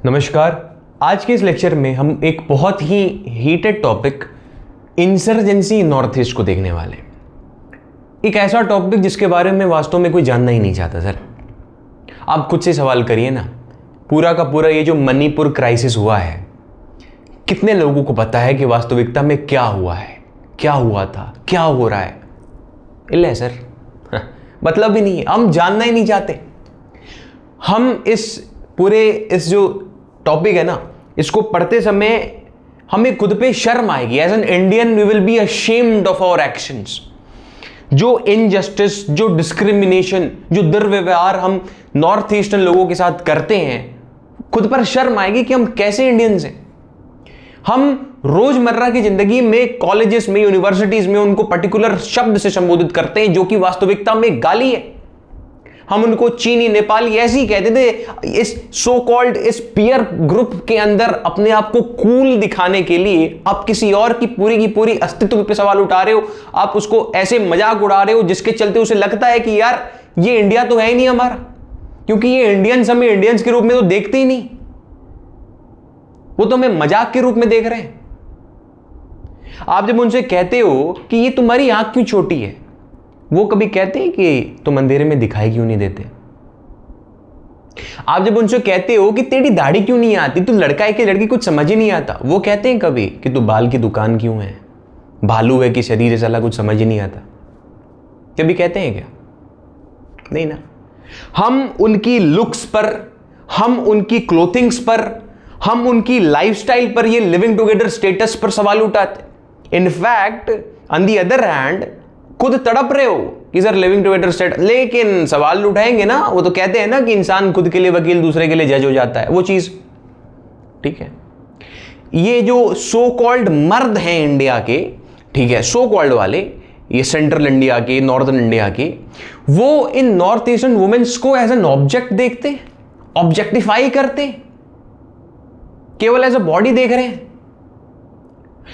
नमस्कार। आज के इस लेक्चर में हम एक बहुत ही heated topic insurgency north east को देखने वाले। एक ऐसा टॉपिक जिसके बारे में वास्तव में कोई जानना ही नहीं चाहता। सर आप खुद से सवाल करिए ना, पूरा का पूरा ये जो मणिपुर क्राइसिस हुआ है, कितने लोगों को पता है कि वास्तविकता में क्या हुआ है, क्या हुआ था, क्या हो रहा है? इल्ले सर मतलब भी नहीं है, हम जानना ही नहीं चाहते। हम इस जो टॉपिक है ना, इसको पढ़ते समय हमें खुद पे शर्म आएगी। As an Indian we will be ashamed of our actions. जो इनजस्टिस, जो डिस्क्रिमिनेशन, जो दुर्व्यवहार हम नॉर्थ ईस्टर्न लोगों के साथ करते हैं, खुद पर शर्म आएगी कि हम कैसे इंडियंस हैं। हम रोजमर्रा की जिंदगी में, कॉलेजेस में, यूनिवर्सिटीज में उनको पर्टिकुलर शब्द से संबोधित करते हैं जो कि वास्तविकता में गाली है। हम उनको चीनी, नेपाली ऐसे ही कहते थे। इस सो कॉल्ड इस पीयर ग्रुप के अंदर अपने आप को कूल दिखाने के लिए आप किसी और की पूरी अस्तित्व पे सवाल उठा रहे हो। आप उसको ऐसे मजाक उड़ा रहे हो जिसके चलते उसे लगता है कि यार ये इंडिया तो है ही नहीं हमारा, क्योंकि ये इंडियंस हमें इंडियंस के रूप में तो देखते ही नहीं, वो तो हमें मजाक के रूप में देख रहे हैं। आप जब उनसे कहते हो कि ये तुम्हारी आंख क्यों छोटी है, वो कभी कहते हैं कि तुम अंधेरे में दिखाई क्यों नहीं देते? आप जब उनसे कहते हो कि तेरी दाढ़ी क्यों नहीं आती, तू लड़का है कि लड़की, कुछ समझ ही नहीं आता, वो कहते हैं कभी कि तू बाल की दुकान क्यों है, भालू है कि शरीर है साला, कुछ समझ ही नहीं आता? कभी कहते हैं क्या? नहीं ना। हम उनकी लुक्स पर, हम उनकी क्लोथिंग्स पर, हम उनकी लाइफस्टाइल पर, ये लिविंग टुगेदर स्टेटस पर सवाल उठाते। In fact on the other hand खुद तड़प रहे हो कि सर लिविंग टुगेदर स्टेटस, लेकिन सवाल उठाएंगे ना, वो तो कहते हैं ना कि इंसान खुद के लिए वकील, दूसरे के लिए जज हो जाता है, वो चीज ठीक है। ये जो सो कॉल्ड मर्द हैं इंडिया के, ठीक है, सो कॉल्ड वाले, ये सेंट्रल इंडिया के, नॉर्दर्न इंडिया के, वो इन नॉर्थ ईस्टर्न वुमेन्स को एज एन ऑब्जेक्ट देखते, ऑब्जेक्टिफाई करते, केवल एज अ बॉडी देख रहे हैं।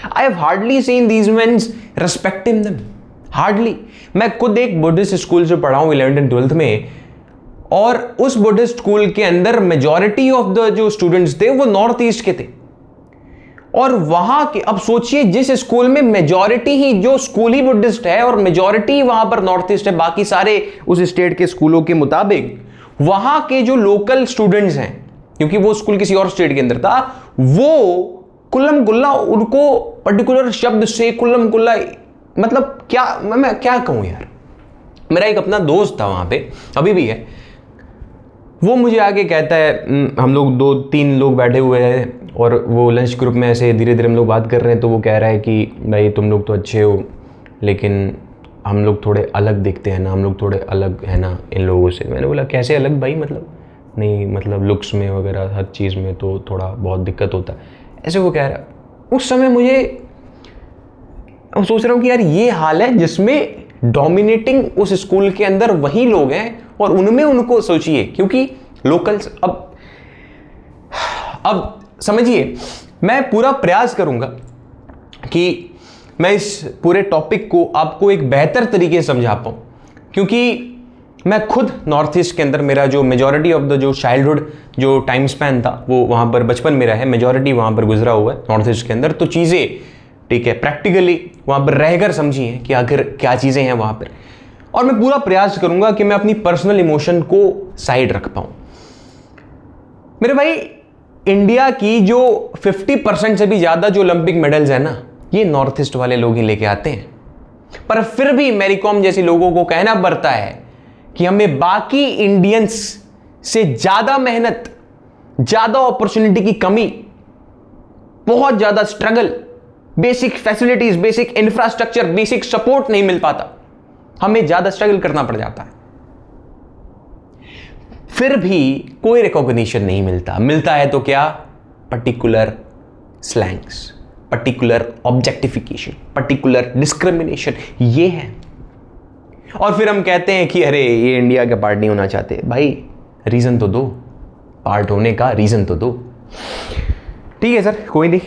I have hardly seen these mens respecting them, hardly. मैं खुद एक बुद्धिस्ट स्कूल से पढ़ा हूं 11th एंड 12th में, और उस बुद्धिस्ट स्कूल के अंदर मेजॉरिटी ऑफ द जो स्टूडेंट्स थे वो नॉर्थ ईस्ट के थे। और वहां के, अब सोचिए, जिस स्कूल में मेजॉरिटी ही जो स्कूल ही बुद्धिस्ट है और मेजॉरिटी वहां पर नॉर्थ ईस्ट है, बाकी सारे उस स्टेट के स्कूलों के मुताबिक, वहां के जो लोकल स्टूडेंट्स हैं, क्योंकि वो स्कूल किसी और स्टेट के अंदर था, वो कुल्लम कुल्ला उनको पर्टिकुलर शब्द से कुल्लम कुल्ला, मतलब क्या मैं क्या कहूं यार। मेरा एक अपना दोस्त था वहां पे, अभी भी है, वो मुझे आके कहता है, हम लोग 2-3 लोग बैठे हुए हैं और वो लंच ग्रुप में ऐसे धीरे धीरे हम लोग बात कर रहे हैं, तो वो कह रहा है कि भाई तुम लोग तो अच्छे हो, लेकिन हम लोग थोड़े अलग दिखते हैं ना, हम लोग थोड़े अलग है ना इन लोगों से। मैंने बोला कैसे अलग भाई? मतलब नहीं, मतलब लुक्स में वगैरह हर चीज़ में तो थोड़ा बहुत दिक्कत होता है, ऐसे वो कह रहा। उस समय मुझे सोच रहा हूँ कि यार ये हाल है जिसमें डोमिनेटिंग उस स्कूल के अंदर वही लोग हैं, और उनमें उनको सोचिए, क्योंकि लोकल्स। अब समझिए, मैं पूरा प्रयास करूंगा कि मैं इस पूरे टॉपिक को आपको एक बेहतर तरीके से समझा पाऊं, क्योंकि मैं खुद नॉर्थ ईस्ट के अंदर, मेरा जो मेजॉरिटी ऑफ द जो चाइल्डहुड जो टाइम स्पैन था वो वहाँ पर बचपन मेरा है, मेजॉरिटी वहाँ पर गुजरा हुआ है नॉर्थ ईस्ट के अंदर, तो चीज़ें ठीक है प्रैक्टिकली वहाँ पर रहकर समझी हैं कि आखिर क्या चीज़ें हैं वहाँ पर। और मैं पूरा प्रयास करूँगा कि मैं अपनी पर्सनल इमोशन को साइड रख पाऊँ। मेरे भाई, इंडिया की जो 50% से भी ज़्यादा जो ओलंपिक मेडल्स है ना, ये नॉर्थ ईस्ट वाले लोग ही लेके आते हैं। पर फिर भी मैरी कॉम जैसी लोगों को कहना पड़ता है कि हमें बाकी इंडियंस से ज़्यादा मेहनत, ज़्यादा अपॉर्चुनिटी की कमी, बहुत ज़्यादा struggle, basic facilities, basic infrastructure, basic support नहीं मिल पाता, हमें ज्यादा स्ट्रगल करना पड़ जाता है, फिर भी कोई रिकॉग्निशन नहीं मिलता। मिलता है तो क्या? Particular slangs, particular objectification, particular discrimination, ये है। और फिर हम कहते हैं कि अरे ये इंडिया का पार्ट नहीं होना चाहते। भाई रीजन तो दो, पार्ट होने का रीजन तो दो। ठीक है सर, कोई नहीं।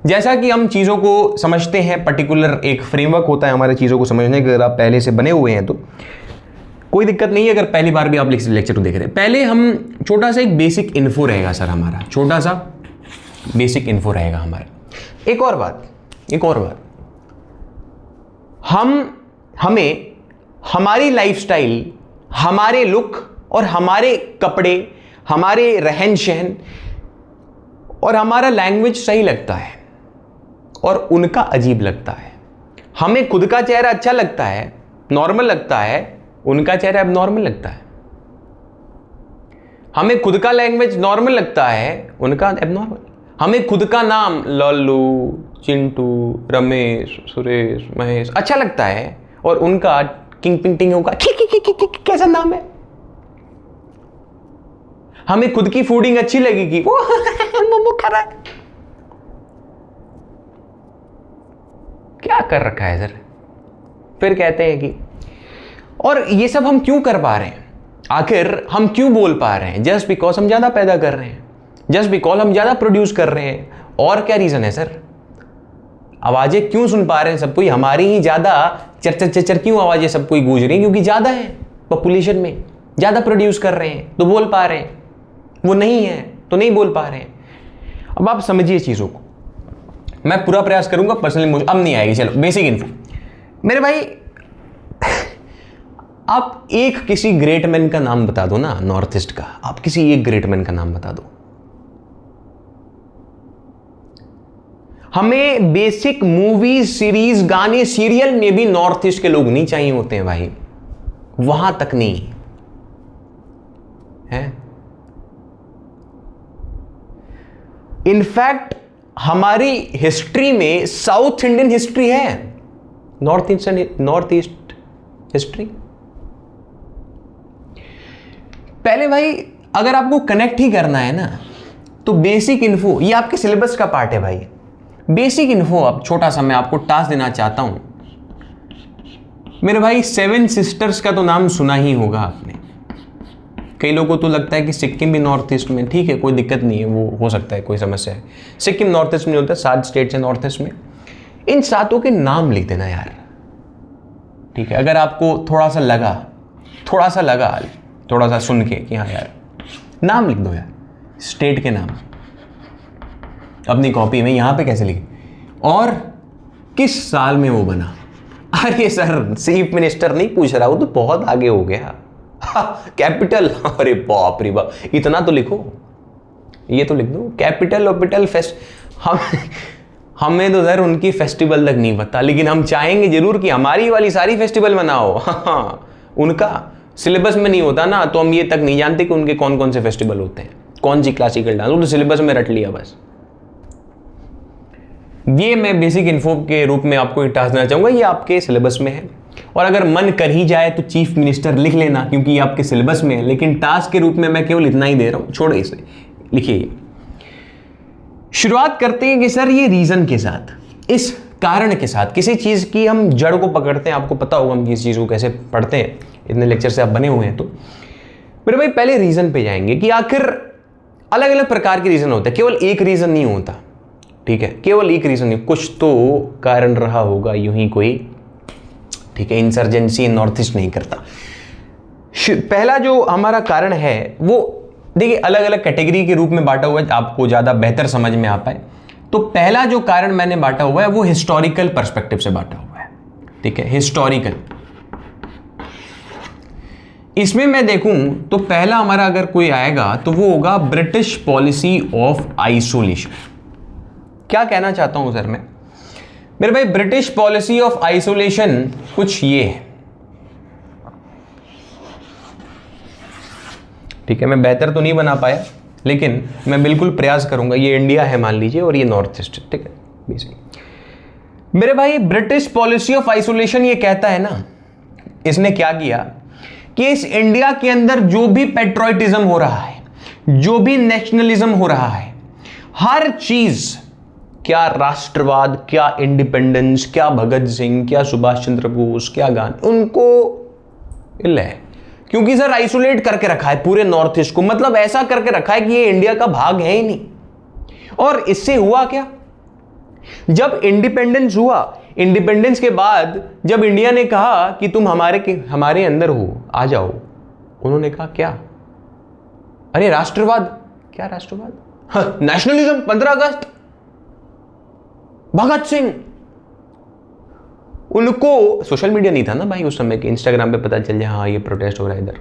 जैसा कि हम चीज़ों को समझते हैं, पर्टिकुलर एक फ्रेमवर्क होता है हमारे चीज़ों को समझने के, अगर आप पहले से बने हुए हैं तो कोई दिक्कत नहीं है अगर पहली बार भी आप लेक्चर को देख रहे हैं। पहले हम छोटा सा एक बेसिक इन्फो रहेगा सर, हमारा छोटा सा बेसिक इन्फो रहेगा हमारा। एक और बात हमें हमारी लाइफस्टाइल, हमारे लुक और हमारे कपड़े, हमारे रहन सहन और हमारा लैंग्वेज सही लगता है और उनका अजीब लगता है। हमें खुद का चेहरा अच्छा लगता है, नॉर्मल लगता है, उनका चेहरा अब नॉर्मल लगता है। हमें खुद का लैंग्वेज नॉर्मल लगता है, उनका एबनॉर्मल। हमें खुद का नाम लल्लू, चिंटू, रमेश, सुरेश, महेश अच्छा लगता है और उनका किंग पिंग टिंग होगा कैसा नाम है। हमें खुद की फूडिंग अच्छी लगेगी, वो मोमो खा रहा है। क्या कर रखा है सर। फिर कहते हैं कि, और ये सब हम क्यों कर पा रहे हैं, आखिर हम क्यों बोल पा रहे हैं? जस्ट बिकॉज हम ज्यादा पैदा कर रहे हैं, जस्ट बिकॉज हम ज्यादा प्रोड्यूस कर रहे हैं। और क्या रीजन है सर? आवाजें क्यों सुन पा रहे हैं सब कोई? हमारी ही ज्यादा चर चर चर क्यों आवाजें सब कोई गूंज रही हैं? क्योंकि ज्यादा है पॉपुलेशन में, ज्यादा प्रोड्यूस कर रहे हैं तो बोल पा रहे हैं, वो नहीं है तो नहीं बोल पा रहे हैं। अब आप समझिए चीजों को, मैं पूरा प्रयास करूंगा पर्सनली, मुझे अब नहीं आएगी। चलो बेसिक इन्फो मेरे भाई, आप एक किसी ग्रेट मैन का नाम बता दो ना, नॉर्थ ईस्ट का, आप किसी एक ग्रेट मैन का नाम बता दो। हमें बेसिक मूवीज, सीरीज, गाने, सीरियल में भी नॉर्थ ईस्ट के लोग नहीं चाहिए होते हैं भाई, वहां तक नहीं है। इनफैक्ट हमारी हिस्ट्री में साउथ इंडियन हिस्ट्री है, नॉर्थ ईस्ट हिस्ट्री। पहले भाई अगर आपको कनेक्ट ही करना है ना, तो बेसिक इन्फो ये आपके सिलेबस का पार्ट है भाई। बेसिक इन्फो अब छोटा सा मैं आपको टास्क देना चाहता हूं मेरे भाई। 7 सिस्टर्स का तो नाम सुना ही होगा आपने। कई लोगों को तो लगता है कि सिक्किम भी नॉर्थ ईस्ट में, ठीक है कोई दिक्कत नहीं है, वो हो सकता है, कोई समस्या है। सिक्किम नॉर्थ ईस्ट में होता है, 7 स्टेट्स हैं नॉर्थ ईस्ट में। इन 7 के नाम लिख देना यार, ठीक है। अगर आपको थोड़ा सा लगा थोड़ा सा सुन के कि हाँ यार, नाम लिख दो यार, स्टेट के नाम अपनी कॉपी में। यहां पे कैसे लिखे? और किस साल में वो बना? अरे सर चीफ मिनिस्टर नहीं पूछ रहा, वो तो बहुत आगे हो गया। कैपिटल, अरे बाप रे बाप, इतना तो लिखो, ये तो लिख दो कैपिटल फेस्ट। हमें तो सर उनकी फेस्टिवल तक नहीं पता, लेकिन हम चाहेंगे जरूर कि हमारी वाली सारी फेस्टिवल मनाओ। उनका सिलेबस में नहीं होता ना, तो हम ये तक नहीं जानते कि उनके कौन कौन से फेस्टिवल होते हैं, कौन सी क्लासिकल डांस, वो तो सिलेबस में रट लिया बस। ये मैं बेसिक इन्फो के रूप में आपको एक टास्क देना चाहूंगा, ये आपके सिलेबस में है। और अगर मन कर ही जाए तो चीफ मिनिस्टर लिख लेना, क्योंकि ये आपके सिलेबस में है, लेकिन टास्क के रूप में मैं केवल इतना ही दे रहा हूं, छोड़ो इसे, लिखिए। शुरुआत करते हैं कि सर ये रीजन के साथ, इस कारण के साथ, किसी चीज की हम जड़ को पकड़ते हैं। आपको पता होगा हम किसी चीज को कैसे पढ़ते हैं, इतने लेक्चर से आप बने हुए हैं। तो मेरे भाई पहले रीजन पे जाएंगे कि आखिर अलग अलग प्रकार के रीजन होते हैं, केवल एक रीजन नहीं होता, ठीक है, केवल एक रीजन नहीं, कुछ तो कारण रहा होगा यूं ही कोई, ठीक है। इंसर्जेंसी नॉर्थ ईस्ट नहीं करता। पहला जो हमारा कारण है वो देखिए अलग अलग कैटेगरी के रूप में बांटा हुआ है, आपको ज्यादा बेहतर समझ में आ पाए। तो पहला जो कारण मैंने बांटा हुआ है वो हिस्टोरिकल पर्सपेक्टिव से बांटा हुआ है, ठीक है, हिस्टोरिकल। इसमें मैं देखूं तो पहला हमारा अगर कोई आएगा तो वो होगा ब्रिटिश पॉलिसी ऑफ आइसोलेशन। क्या कहना चाहता हूं सर मैं, मेरे भाई ब्रिटिश पॉलिसी ऑफ आइसोलेशन कुछ ये है, ठीक है। मैं बेहतर तो नहीं बना पाया, लेकिन मैं बिल्कुल प्रयास करूंगा। ये इंडिया है मान लीजिए और ये नॉर्थ ईस्ट, ठीक है। बेसिकली मेरे भाई ब्रिटिश पॉलिसी ऑफ आइसोलेशन ये कहता है ना, इसने क्या किया कि इस इंडिया के अंदर जो भी पेट्रोइटिज्म हो रहा है, जो भी नेशनलिज्म हो रहा है, हर चीज, क्या राष्ट्रवाद, क्या इंडिपेंडेंस, क्या भगत सिंह, क्या सुभाष चंद्र बोस, क्या गांधी, उनको इल है, क्योंकि सर आइसोलेट करके रखा है पूरे नॉर्थ ईस्ट को, मतलब ऐसा करके रखा है कि ये इंडिया का भाग है ही नहीं। और इससे हुआ क्या, जब इंडिपेंडेंस हुआ, इंडिपेंडेंस के बाद जब इंडिया ने कहा कि तुम हमारे अंदर हो, आ जाओ, उन्होंने कहा क्या? अरे राष्ट्रवाद। क्या राष्ट्रवाद? हाँ, नेशनलिज्म, 15 अगस्त, भगत सिंह। उनको सोशल मीडिया नहीं था ना भाई उस समय के, इंस्टाग्राम पे पता चल जाए हाँ ये प्रोटेस्ट हो रहा है इधर।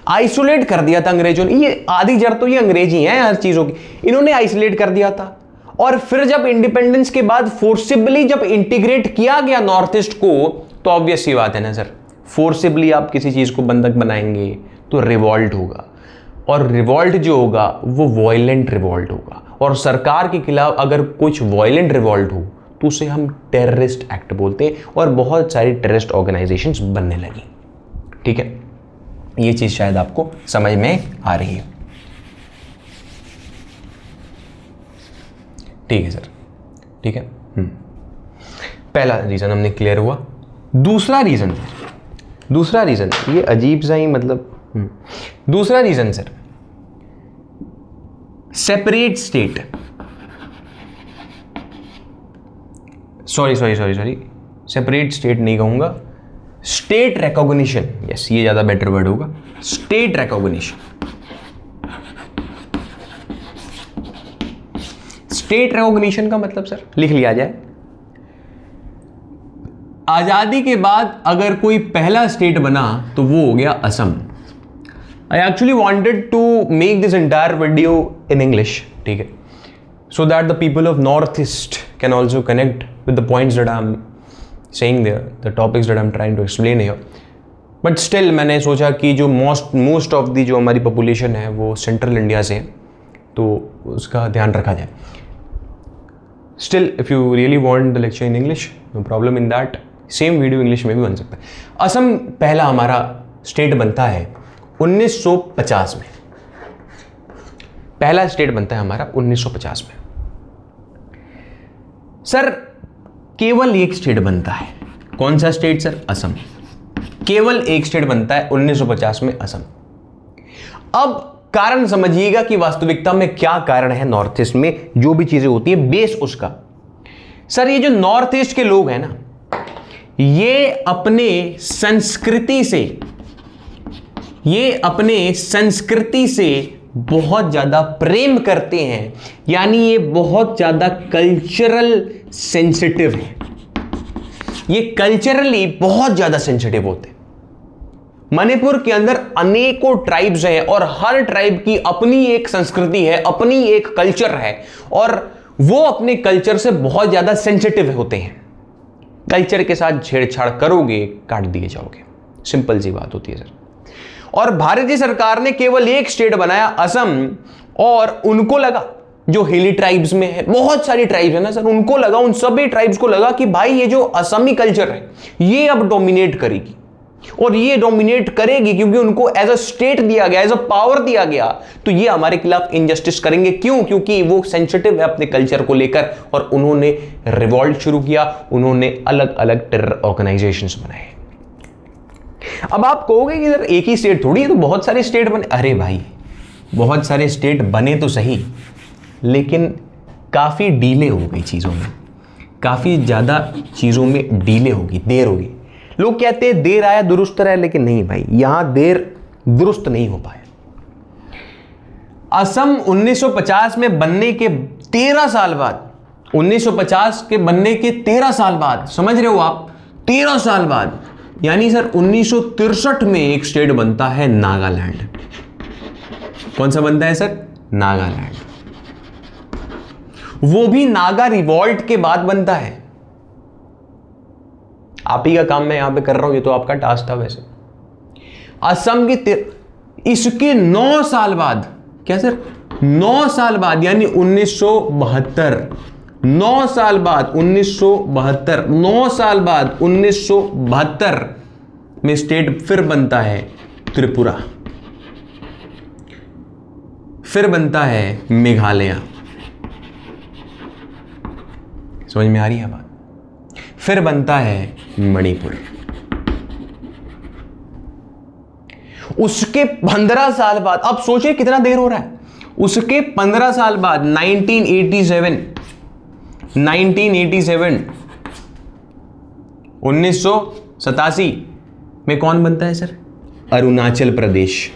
आइसोलेट कर दिया था अंग्रेजों ने। ये आधी जड़ तो ये अंग्रेजी हैं हर चीजों की, इन्होंने आइसोलेट कर दिया था। और फिर जब इंडिपेंडेंस के बाद फोर्सिबली जब इंटीग्रेट किया गया नॉर्थ ईस्ट को, तो ऑब्वियस सी बात है ना सर, फोर्सिबली आप किसी चीज को बंधक बनाएंगे तो रिवॉल्ट होगा, और रिवॉल्ट जो होगा वो वॉयलेंट रिवॉल्ट होगा, और सरकार के खिलाफ अगर कुछ वॉयलेंट रिवॉल्ट हो तो उसे हम टेररिस्ट एक्ट बोलते हैं, और बहुत सारी टेररिस्ट ऑर्गेनाइजेशंस बनने लगी। ठीक है, ये चीज शायद आपको समझ में आ रही है। ठीक है सर, ठीक है। पहला रीजन हमने क्लियर हुआ। दूसरा रीजन ये अजीब सा ही मतलब दूसरा reason sir, separate state. Sorry separate state नहीं कहूंगा, स्टेट रिकॉग्निशन। यस, ये ज्यादा बेटर वर्ड होगा, स्टेट रिकॉग्निशन। स्टेट रिकॉग्निशन का मतलब सर लिख लिया जाए, आजादी के बाद अगर कोई पहला स्टेट बना तो वो हो गया Assam. I actually wanted to make this entire video in English, ठीक है, so that the people of Northeast can also connect with the points that I'm saying there, the topics that I'm trying to explain here. But still मैंने सोचा कि जो most of the जो हमारी population है वो सेंट्रल इंडिया से है, तो उसका ध्यान रखा जाए। Still, if you really want the lecture in English, no problem in that. Same video English में भी बन सकता है। असम पहला हमारा स्टेट बनता है 1950 में। पहला स्टेट बनता है हमारा 1950 में। सर केवल एक स्टेट बनता है, कौन सा स्टेट सर? असम। केवल एक स्टेट बनता है 1950 में, असम। अब कारण समझिएगा कि वास्तविकता में क्या कारण है नॉर्थ ईस्ट में जो भी चीजें होती है, बेस उसका। सर ये जो नॉर्थ ईस्ट के लोग हैं ना, ये अपने संस्कृति से बहुत ज्यादा प्रेम करते हैं, यानी ये बहुत ज्यादा कल्चरल सेंसिटिव है। ये कल्चरली बहुत ज्यादा सेंसिटिव होते हैं। मणिपुर के अंदर अनेकों ट्राइब्स हैं और हर ट्राइब की अपनी एक संस्कृति है, अपनी एक कल्चर है, और वो अपने कल्चर से बहुत ज्यादा सेंसिटिव होते हैं। कल्चर के साथ छेड़छाड़ करोगे काट दिए जाओगे, सिंपल सी बात होती है सर। और भारतीय सरकार ने केवल एक स्टेट बनाया, असम, और उनको लगा, जो हिली ट्राइब्स में है, बहुत सारी ट्राइब्स है ना सर, उनको लगा, उन सभी ट्राइब्स को लगा कि भाई ये जो असमी कल्चर है ये अब डोमिनेट करेगी, और ये डोमिनेट करेगी क्योंकि उनको एज अ स्टेट दिया गया, एज अ पावर दिया गया, तो ये हमारे खिलाफ इनजस्टिस करेंगे। क्यों? क्योंकि वो सेंसिटिव है अपने कल्चर को लेकर, और उन्होंने रिवॉल्ट शुरू किया, उन्होंने अलग अलग टेरर ऑर्गेनाइजेशंस बनाए। अब आप कहोगे कि सर एक ही स्टेट थोड़ी है, तो बहुत सारे स्टेट बने। अरे भाई बहुत सारे स्टेट बने तो सही, लेकिन काफी डीले हो गई चीजों में, काफी ज्यादा चीजों में डीले होगी, देर होगी। लोग कहते हैं देर आया दुरुस्त रहा, लेकिन नहीं भाई, यहां देर दुरुस्त नहीं हो पाया। असम 1950 में बनने के 13 साल बाद, 1950 के बनने के 13 साल बाद, समझ रहे हो आप, 13 साल बाद, यानी सर 1963 में एक स्टेट बनता है नागालैंड। कौन सा बनता है सर? नागालैंड। वो भी नागा रिवॉल्ट के बाद बनता है। आप ही का काम मैं यहां पे कर रहा हूं, ये तो आपका टास्क था वैसे। असम की इसके 9 साल बाद, क्या सर? 9 साल बाद, यानी 1972, 9 साल बाद 1972, 9 साल बाद 1972 में स्टेट फिर बनता है त्रिपुरा, फिर बनता है मेघालय। समझ में आ रही है बात? फिर बनता है मणिपुर। उसके 15 साल बाद, आप सोचिए कितना देर हो रहा है, उसके 15 साल बाद 1987 1987 में कौन बनता है सर? अरुणाचल प्रदेश,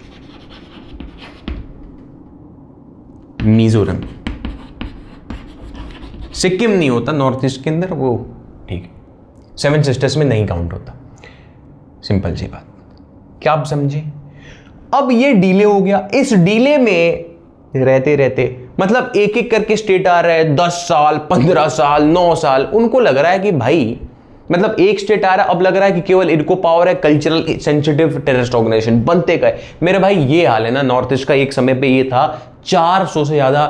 मिजोरम। सिक्किम नहीं होता नॉर्थ ईस्ट के अंदर, वो ठीक है। सेवन सिस्टर्स में नहीं काउंट होता। सिंपल सी बात, क्या आप समझे? अब ये डिले हो गया। इस डिले में रहते रहते मतलब एक एक करके स्टेट आ रहा है, 10 साल, 15 साल, 9 साल। उनको लग रहा है कि भाई मतलब एक स्टेट आ रहा है, अब लग रहा है कि केवल इनको पावर है, कल्चरल सेंसिटिव टेररिस्ट ऑर्गेनाइजेशन बनते गए। मेरे भाई ये हाल है ना नॉर्थ ईस्ट का। एक समय पे ये था 400 से ज्यादा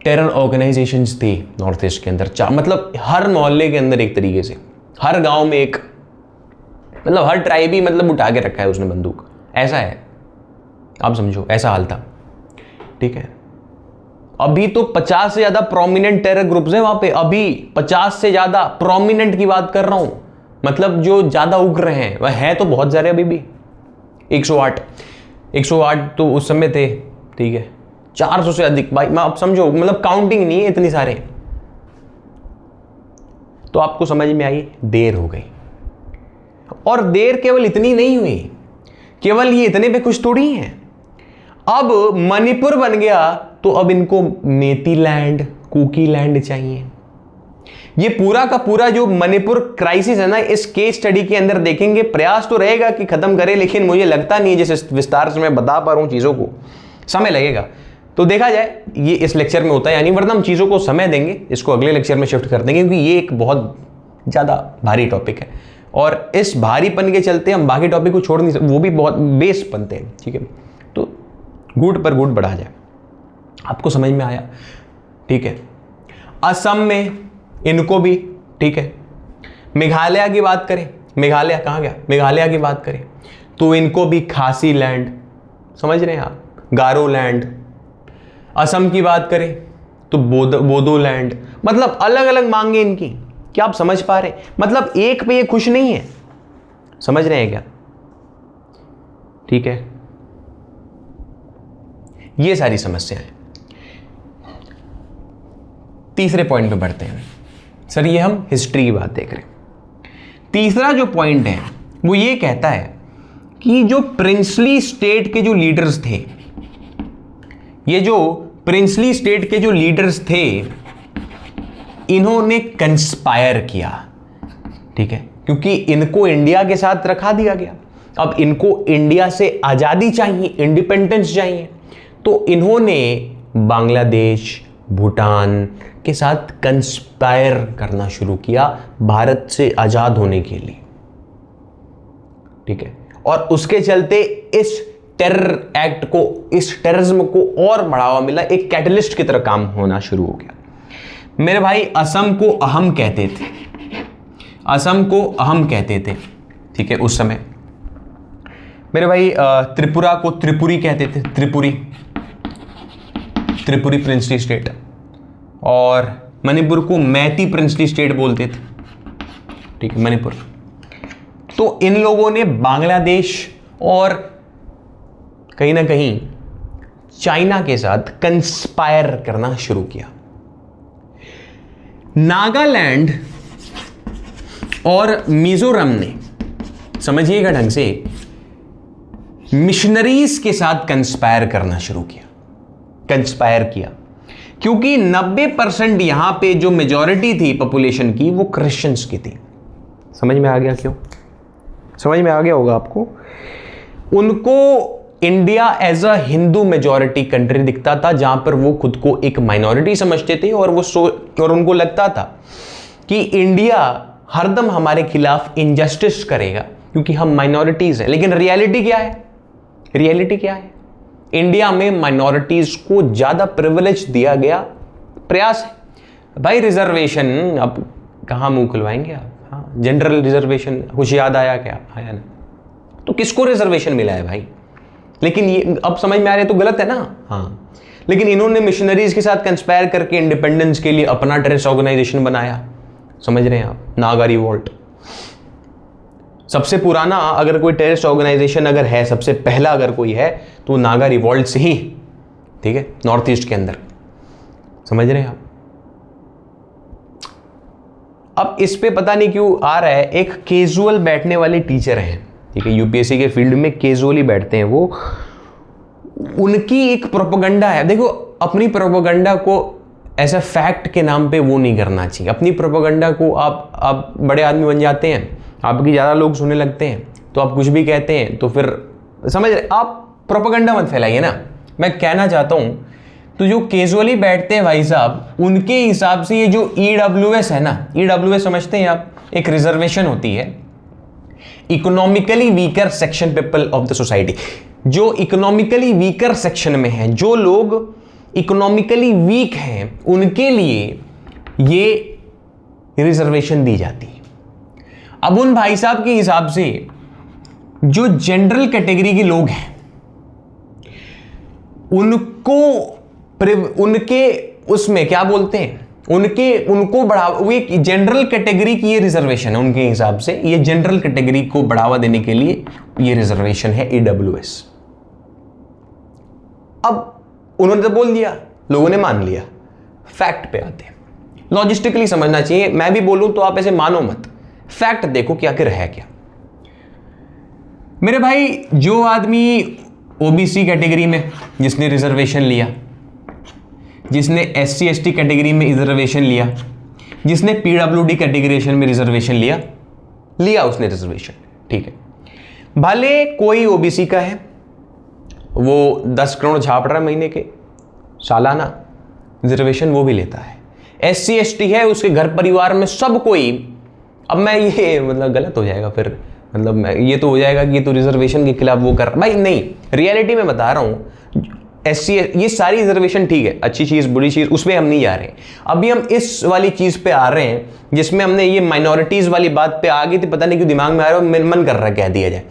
टेरर ऑर्गेनाइजेशंस थे नॉर्थ ईस्ट के अंदर। मतलब हर मोहल्ले के अंदर एक तरीके से, हर गांव में एक, मतलब हर ट्राइब ही मतलब उठा के रखा है उसने बंदूक। ऐसा है, आप समझो, ऐसा हाल था। ठीक है, अभी तो 50 से ज्यादा प्रोमिनेंट टेरर ग्रुप्स हैं वहां पे। अभी 50 से ज्यादा प्रोमिनेंट की बात कर रहा हूं, मतलब जो ज्यादा उग रहे हैं वह है तो बहुत सारे अभी भी। 108 तो उस समय थे। ठीक है, 400 से अधिक भाई, मैं आप समझो, मतलब काउंटिंग नहीं है इतनी सारे। तो आपको समझ में आई, देर हो गई। और देर केवल इतनी नहीं हुई, केवल ये इतने पे खुश थोड़ी हैं। अब मणिपुर बन गया तो अब इनको मेती लैंड, कुकी लैंड चाहिए। ये पूरा का पूरा जो मणिपुर क्राइसिस है ना, इस केस स्टडी के अंदर देखेंगे। प्रयास तो रहेगा कि खत्म करे, लेकिन मुझे लगता नहीं है, जैसे विस्तार से मैं बता पा रहा हूं चीजों को, समय लगेगा। तो देखा जाए ये इस लेक्चर में होता है, यानी वरना हम चीजों को समय देंगे, इसको अगले लेक्चर में शिफ्ट कर देंगे, क्योंकि ये एक बहुत ज्यादा भारी टॉपिक है और इस भारीपन के चलते हम बाकी टॉपिक को छोड़ नहीं सकते, वो भी बहुत बेस बनते हैं। ठीक है, तो गुड पर गुड बढ़ा जाए। आपको समझ में आया? ठीक है, असम में इनको भी, ठीक है, मेघालय की बात करें, मेघालय कहाँ गया, मेघालय की बात करें तो इनको भी खासी लैंड, समझ रहे हैं आप, गारो लैंड। असम की बात करें तो बोडो लैंड। मतलब अलग अलग मांगे इनकी, क्या आप समझ पा रहे? मतलब एक पे ये खुश नहीं है, समझ रहे हैं क्या? ठीक है, ये सारी समस्याएं। तीसरे पॉइंट पे बढ़ते हैं सर। ये हम हिस्ट्री की बात देख रहे हैं। तीसरा जो पॉइंट है वो ये कहता है कि जो प्रिंसली स्टेट के जो लीडर्स थे, ये जो प्रिंसली स्टेट के जो लीडर्स थे, इन्होंने कंस्पायर किया। ठीक है, क्योंकि इनको इंडिया के साथ रखा दिया गया। अब इनको इंडिया से आजादी चाहिए, इंडिपेंडेंस चाहिए, तो इन्होंने बांग्लादेश, भूटान के साथ कंस्पायर करना शुरू किया भारत से आजाद होने के लिए। ठीक है, और उसके चलते इस टेरर एक्ट को, इस टेररिज्म को और बढ़ावा मिला, एक कैटलिस्ट की तरह काम होना शुरू हो गया। मेरे भाई असम को अहम कहते थे, असम को अहम कहते थे। ठीक है, उस समय मेरे भाई त्रिपुरा को त्रिपुरी कहते थे, त्रिपुरी, त्रिपुरी प्रिंसली स्टेट। और मणिपुर को मैती प्रिंसली स्टेट बोलते थे। ठीक है, मणिपुर। तो इन लोगों ने बांग्लादेश और कहीं ना कहीं चाइना के साथ कंस्पायर करना शुरू किया। नागालैंड और मिजोरम ने, समझिएगा ढंग से, मिशनरीज के साथ कंस्पायर करना शुरू किया, कंस्पायर किया, क्योंकि 90% यहां पे जो मेजॉरिटी थी पॉपुलेशन की वो क्रिश्चियंस की थी। समझ में आ गया? क्यों समझ में आ गया होगा आपको। उनको India as a Hindu majority country दिखता था, जहां पर वो खुद को एक माइनॉरिटी समझते थे, और और उनको लगता था कि इंडिया हरदम हमारे खिलाफ इनजस्टिस करेगा क्योंकि हम माइनॉरिटीज हैं। लेकिन रियलिटी क्या है? रियलिटी क्या है? इंडिया में माइनॉरिटीज को ज्यादा प्रिविलेज दिया गया। प्रयास है भाई, रिजर्वेशन, अब कहां मुंह खुलवाएंगे आप? हाँ, जनरल रिजर्वेशन कुछ याद आया क्या? आया ना? तो किसको रिजर्वेशन मिला है भाई? लेकिन ये अब समझ में आ रहा है तो गलत है ना? हाँ, लेकिन इन्होंने मिशनरीज के साथ कंस्पायर करके इंडिपेंडेंस के लिए अपना टेररिस्ट ऑर्गेनाइजेशन बनाया। समझ रहे हैं आप? नागा रिवोल्ट सबसे पुराना, अगर कोई टेररिस्ट ऑर्गेनाइजेशन अगर है, सबसे पहला अगर कोई है तो नागा रिवोल्ट से ही। ठीक है, नॉर्थ ईस्ट के अंदर। समझ रहे हैं आप? अब इस पे पता नहीं क्यों आ रहा है, एक कैजुअल बैठने वाले टीचर हैं, ठीक है, यूपीएससी के फील्ड में कैजुअली बैठते हैं वो, उनकी एक प्रोपेगेंडा है। देखो, अपनी प्रोपेगेंडा को ऐसा फैक्ट के नाम पे वो नहीं करना चाहिए। अपनी प्रोपेगेंडा को आप बड़े आदमी बन जाते हैं, आपकी ज़्यादा लोग सुनने लगते हैं, तो आप कुछ भी कहते हैं तो फिर समझ रहे, आप प्रोपेगेंडा मत फैलाइए ना। मैं कहना चाहता हूँ, तो जो कैजुअली बैठते हैं भाई साहब, उनके हिसाब से ये जो ईडब्ल्यूएस है ना, ईडब्ल्यूएस समझते हैं आप, एक रिजर्वेशन होती है, economically weaker section people of the society. जो इकोनॉमिकली वीकर सेक्शन में है, जो लोग इकोनॉमिकली वीक हैं, उनके लिए ये रिजर्वेशन दी जाती है। अब उन भाई साहब के हिसाब से जो जनरल कैटेगरी के लोग हैं, उनके उसमें क्या बोलते हैं, उनको बढ़ावा, ये जनरल कैटेगरी की ये रिजर्वेशन है उनके हिसाब से, ये जनरल कैटेगरी को बढ़ावा देने के लिए ये रिजर्वेशन है ईडब्ल्यूएस। अब उन्होंने तो बोल दिया, लोगों ने मान लिया। फैक्ट पे आते हैं, लॉजिस्टिकली समझना चाहिए। मैं भी बोलूं तो आप ऐसे मानो मत, फैक्ट देखो कि आखिर है क्या। मेरे भाई, जो आदमी ओबीसी कैटेगरी में जिसने रिजर्वेशन लिया, जिसने एससी एसटी कैटेगरी में रिजर्वेशन लिया, जिसने पीडब्ल्यूडी कैटेगरी में रिजर्वेशन लिया उसने रिजर्वेशन, ठीक है, भले कोई ओबीसी का है, वो 10 करोड़ छाप रहा है महीने के सालाना, रिजर्वेशन वो भी लेता है। एससी एसटी है, उसके घर परिवार में सब कोई, अब मैं ये मतलब गलत हो जाएगा फिर, मतलब ये तो हो जाएगा कि ये तो रिजर्वेशन के खिलाफ वो कर, भाई नहीं, रियलिटी में बता रहा हूँ। एससी ये सारी रिजर्वेशन ठीक है, अच्छी चीज़ बुरी चीज़, उसमें हम नहीं जा रहे हैं। अभी हम इस वाली चीज़ पे आ रहे हैं जिसमें हमने ये माइनॉरिटीज़ वाली बात पे आ गई थी, पता नहीं क्यों दिमाग में आ रहा है, मन कर रहा है कह दिया जाए।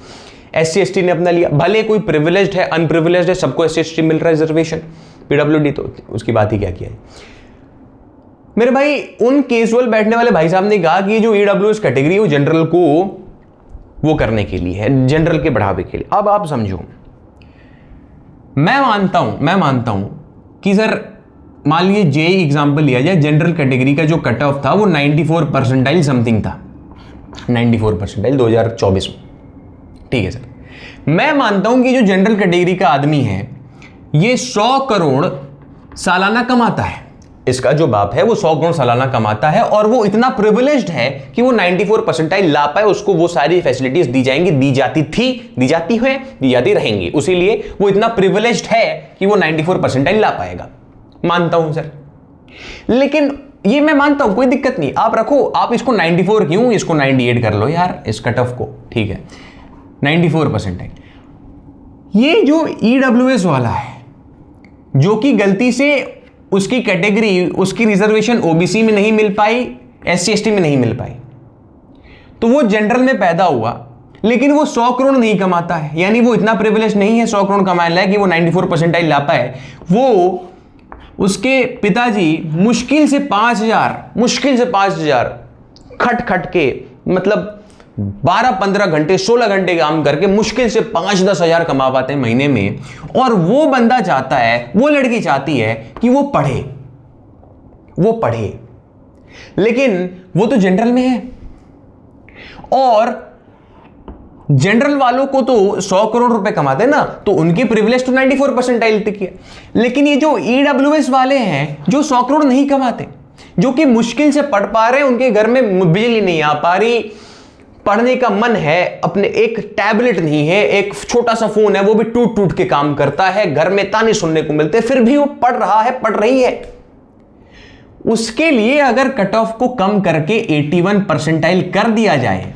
एससी एसटी ने अपना लिया, भले कोई प्रिविलेज्ड है अनप्रिविलेज्ड है, सबको एससी एसटी मिल रहा है रिजर्वेशन, पीडब्ल्यूडी तो उसकी बात ही क्या किया है। मेरे भाई, उन कैजुअल बैठने वाले भाई साहब ने कहा कि ये जो ईडब्ल्यूएस कैटेगरी है वो जनरल को वो करने के लिए है, जनरल के बढ़ावे के लिए। अब आप समझो, मैं मानता हूं कि सर मान लीजिए जेईई एग्जाम्पल लिया जाए, जनरल कैटेगरी का जो कट ऑफ था वो 94 परसेंटाइल समथिंग था, 94 परसेंटाइल 2024 में, ठीक है सर। मैं मानता हूं कि जो जनरल कैटेगरी का आदमी है ये 100 करोड़ सालाना कमाता है, इसका जो बाप है वो 100 करोड़ सालाना कमाता है, और वो इतना प्रिविलेज्ड है कि वो 94 परसेंटाइल ला पाए, उसको वो सारी फैसिलिटीज दी जाएंगी, दी जाती थी, दी जाती है, दी जाती रहेंगी, उसीलिए वो इतना प्रिविलेज्ड है कि वो 94 परसेंटाइल ला पाएगा। मानता हूं सर, लेकिन ये मैं मानता हूं, कोई दिक्कत नहीं, आप रखो, आप इसको 94 क्यों, इसको 98 कर लो यार, इस कट ऑफ को, ठीक है, 94 परसेंटाइल। ये जो ईडब्ल्यूएस वाला है, जो कि गलती से उसकी कैटेगरी, उसकी रिजर्वेशन ओबीसी में नहीं मिल पाई, एससी एसटी में नहीं मिल पाई, तो वो जनरल में पैदा हुआ, लेकिन वो 100 करोड़ नहीं कमाता है, यानी वो इतना प्रिविलेज नहीं है 100 करोड़ कमाने लायक कि वो 94 परसेंटाइल ला पाए। वो उसके पिताजी मुश्किल से 5,000 खट खट के, मतलब 12-15 घंटे 16 घंटे काम करके मुश्किल से 5-10 हजार कमा पाते हैं महीने में, और वो बंदा चाहता है, वो लड़की चाहती है कि वो पढ़े, लेकिन वो तो जनरल में है, और जनरल वालों को तो 100 करोड़ रुपए कमाते हैं ना, तो उनकी प्रिविलेज तो 94 परसेंटाइल तक है। लेकिन ये जो ईडब्ल्यूएस वाले हैं जो 100 करोड़ नहीं कमाते, जो कि मुश्किल से पढ़ पा रहे हैं, उनके घर में बिजली नहीं आ पा रही, पढ़ने का मन है, अपने एक टैबलेट नहीं है, एक छोटा सा फोन है, वो भी टूट टूट के काम करता है, घर में ताने सुनने को मिलते हैं, फिर भी वो पढ़ रहा है, पढ़ रही है। उसके लिए अगर कट ऑफ को कम करके 81 परसेंटाइल कर दिया जाए,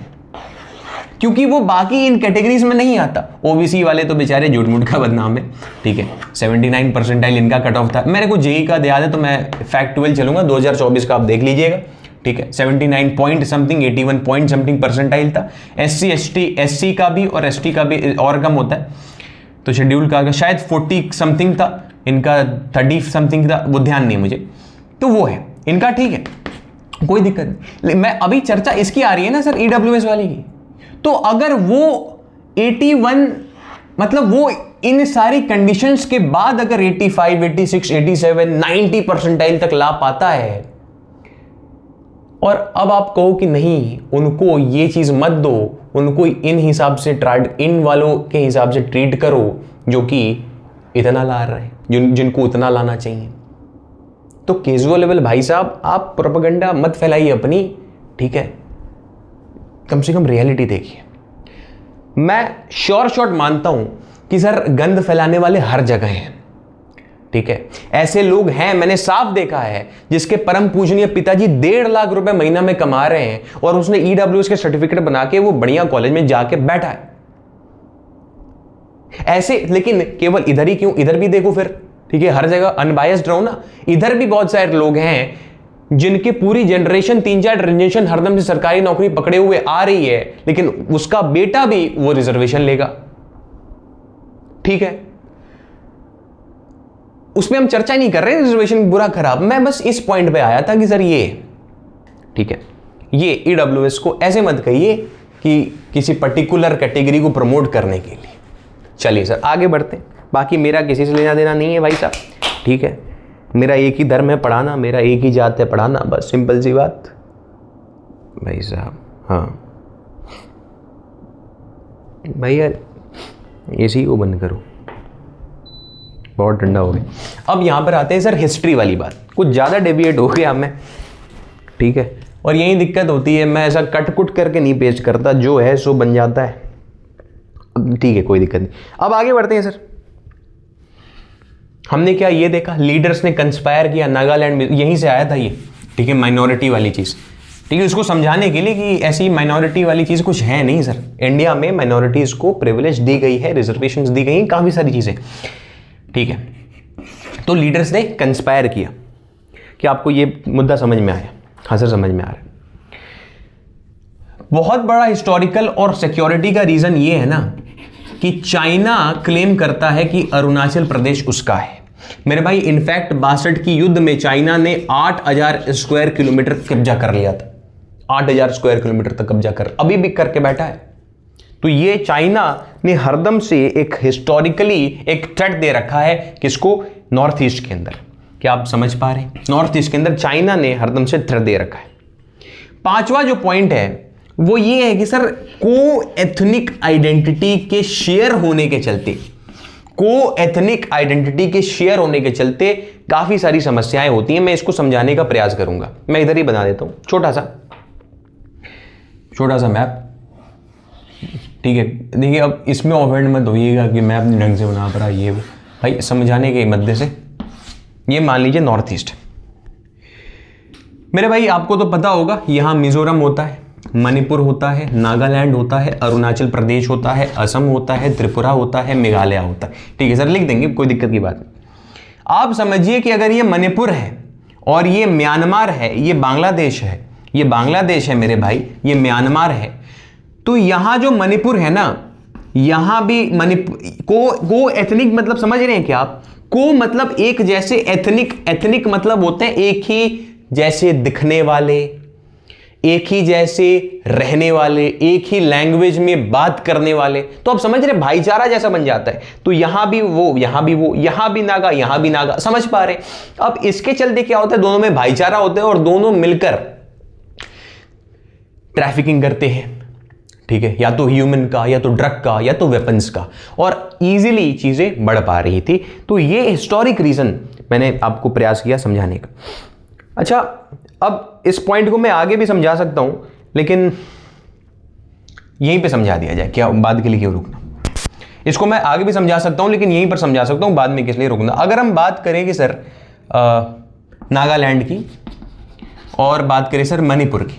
क्योंकि वो बाकी इन कैटेगरीज में नहीं आता, ओबीसी वाले तो बेचारे झूठ मूठ का बदनाम है, ठीक है, 79 परसेंटाइल इनका कट ऑफ था। मेरे को जेईई का याद है तो मैं फैक्टुअल चलूंगा, 2024 का आप देख लीजिएगा, ठीक है, 79 point something, 81 point something percentile था। एससी का भी और एसटी का भी और कम होता है, तो शेड्यूल का शायद 40 समथिंग था, इनका 30 समथिंग था, वो ध्यान नहीं मुझे, तो वो है इनका, ठीक है, कोई दिक्कत नहीं। मैं अभी चर्चा इसकी आ रही है ना सर, ईडब्ल्यूएस वाली की, तो अगर वो 81, मतलब वो इन सारी कंडीशंस के बाद अगर 85, 86, 87, 90 परसेंटाइल तक ला पाता है, और अब आप कहो कि नहीं, उनको ये चीज मत दो, उनको इन हिसाब से इन वालों के हिसाब से ट्रीट करो जो कि इतना ला रहे हैं, जिनको उतना लाना चाहिए। तो कैजुअल लेवल भाई साहब, आप प्रोपेगेंडा मत फैलाइए अपनी, ठीक है, कम से कम रियलिटी देखिए। मैं शॉर्ट मानता हूं कि सर गंद फैलाने वाले हर जगह हैं, ठीक है, ऐसे लोग हैं, मैंने साफ देखा है, जिसके परम पूजनीय पिताजी 1.5 लाख रुपए महीना में कमा रहे हैं और उसने ईडब्ल्यूएस के सर्टिफिकेट बना के वो बढ़िया कॉलेज में जाके बैठा है ऐसे। लेकिन केवल इधर ही क्यों, इधर भी देखो फिर, ठीक है, हर जगह अनबायस्ड रहो ना। इधर भी बहुत सारे लोग हैं जिनके पूरी जनरेशन 3-4 जनरेशन हरदम से सरकारी नौकरी पकड़े हुए आ रही है, लेकिन उसका बेटा भी वो रिजर्वेशन लेगा, ठीक है। उसमें हम चर्चा नहीं कर रहे रिजर्वेशन बुरा खराब, मैं बस इस पॉइंट पे आया था कि सर ये, ठीक है, ये ईडब्ल्यूएस को ऐसे मत कहिए कि किसी पर्टिकुलर कैटेगरी को प्रमोट करने के लिए। चलिए सर आगे बढ़ते हैं, बाकी मेरा किसी से लेना देना नहीं है भाई साहब, ठीक है, मेरा एक ही धर्म है पढ़ाना, मेरा एक ही जात है पढ़ाना, बस सिंपल सी बात भाई साहब। हाँ भाई यार इसी को बंद करो, बहुत ठंडा हो गया। अब यहां पर आते हैं सर हिस्ट्री वाली बात, कुछ ज़्यादा डेविएट हो गया मैं, ठीक है, और यही दिक्कत होती है, मैं ऐसा कट कुट करके नहीं पेश करता, जो है सो बन जाता है, ठीक है, कोई दिक्कत नहीं। अब आगे बढ़ते हैं सर। हमने क्या ये देखा, लीडर्स ने कंस्पायर किया नागालैंड में, यहीं से आया था ये, ठीक है, माइनॉरिटी वाली चीज़, ठीक है, उसको समझाने के लिए कि ऐसी माइनॉरिटी वाली चीज़ कुछ है नहीं सर, इंडिया में माइनॉरिटीज़ को प्रिविलेज दी गई है, रिजर्वेशंस दी गई हैं, काफ़ी सारी चीज़ें, ठीक है। तो लीडर्स ने कंस्पायर किया, कि आपको ये मुद्दा समझ में आया? हाँ सर समझ में आ रहा है। बहुत बड़ा हिस्टोरिकल और सिक्योरिटी का रीज़न ये है ना कि चाइना क्लेम करता है कि अरुणाचल प्रदेश उसका है। मेरे भाई इनफैक्ट 62 की युद्ध में चाइना ने 8000 स्क्वायर किलोमीटर कब्जा कर लिया था, 8000 स्क्वायर किलोमीटर तक कब्जा कर, अभी भी करके बैठा है। तो ये चाइना ने हरदम से एक हिस्टोरिकली एक थ्रेट दे रखा है, किसको? नॉर्थ ईस्ट के अंदर। क्या आप समझ पा रहे हैं? नॉर्थ ईस्ट के अंदर चाइना ने हरदम से थ्रेट दे रखा है। पांचवा जो पॉइंट है वो ये है कि सर को एथनिक आइडेंटिटी के शेयर होने के चलते, को एथनिक आइडेंटिटी के शेयर होने के चलते काफी सारी समस्याएं होती हैं। मैं इसको समझाने का प्रयास करूंगा। मैं इधर ही बना देता हूं छोटा सा मैप, ठीक है। देखिए अब इसमें ऑफेंड मत होइएगा कि मैं अपने ढंग से बना पा रहा, ये भाई समझाने के मद्दे से। ये मान लीजिए नॉर्थ ईस्ट, मेरे भाई आपको तो पता होगा यहां मिजोरम होता है, मणिपुर होता है, नागालैंड होता है, अरुणाचल प्रदेश होता है, असम होता है, त्रिपुरा होता है, मेघालय होता है, ठीक है सर, लिख देंगे, कोई दिक्कत की बात नहीं। आप समझिए कि अगर ये मणिपुर है और ये म्यांमार है, ये बांग्लादेश है, ये बांग्लादेश है मेरे भाई, ये म्यांमार है, तो यहां जो मणिपुर है ना, यहां भी मणिपुर को एथनिक मतलब समझ रहे हैं क्या आप? को मतलब एक जैसे, एथनिक मतलब होते हैं एक ही जैसे दिखने वाले, एक ही जैसे रहने वाले, एक ही लैंग्वेज में बात करने वाले। तो आप समझ रहे, भाईचारा जैसा बन जाता है। तो यहां भी वो, यहां भी वो, यहां भी नागा, यहां भी नागा, समझ पा रहे? अब इसके चलते क्या होता है, दोनों में भाईचारा होता है और दोनों मिलकर ट्रैफिकिंग करते हैं, ठीक है, या तो ह्यूमन का, या तो ड्रग का, या तो वेपन्स का, और इजीली चीजें बढ़ पा रही थी। तो ये हिस्टोरिक रीजन मैंने आपको प्रयास किया समझाने का। अच्छा, अब इस पॉइंट को मैं आगे भी समझा सकता हूं, लेकिन यहीं पे समझा दिया जाए, क्या बाद के लिए क्यों रुकना? इसको मैं आगे भी समझा सकता हूं, लेकिन यहीं पर समझा सकता हूं, बाद में किस लिए रुकना। अगर हम बात करें कि सर नागालैंड की और बात करें सर मणिपुर की,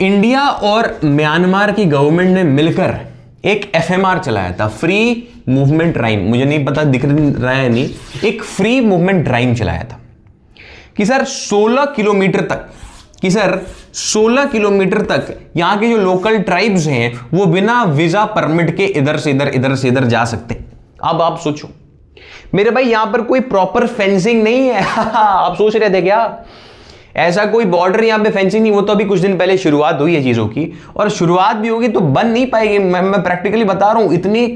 इंडिया और म्यांमार की गवर्नमेंट ने मिलकर एक एफएमआर चलाया था, फ्री मूवमेंट ड्राइव, मुझे नहीं पता दिख रहा है नहीं, एक फ्री मूवमेंट ड्राइव चलाया था कि सर 16 किलोमीटर तक यहां के जो लोकल ट्राइब्स हैं वो बिना वीजा परमिट के इधर से इधर जा सकते हैं। अब आप सोचो मेरे भाई, यहां पर कोई प्रॉपर फेंसिंग नहीं है। आप सोच रहे थे क्या ऐसा कोई बॉर्डर यहां पे फेंसिंग नहीं? वो तो अभी कुछ दिन पहले शुरुआत हुई है चीजों की, और शुरुआत भी होगी तो बन नहीं पाएगी। मैं प्रैक्टिकली बता रहा हूं, इतनी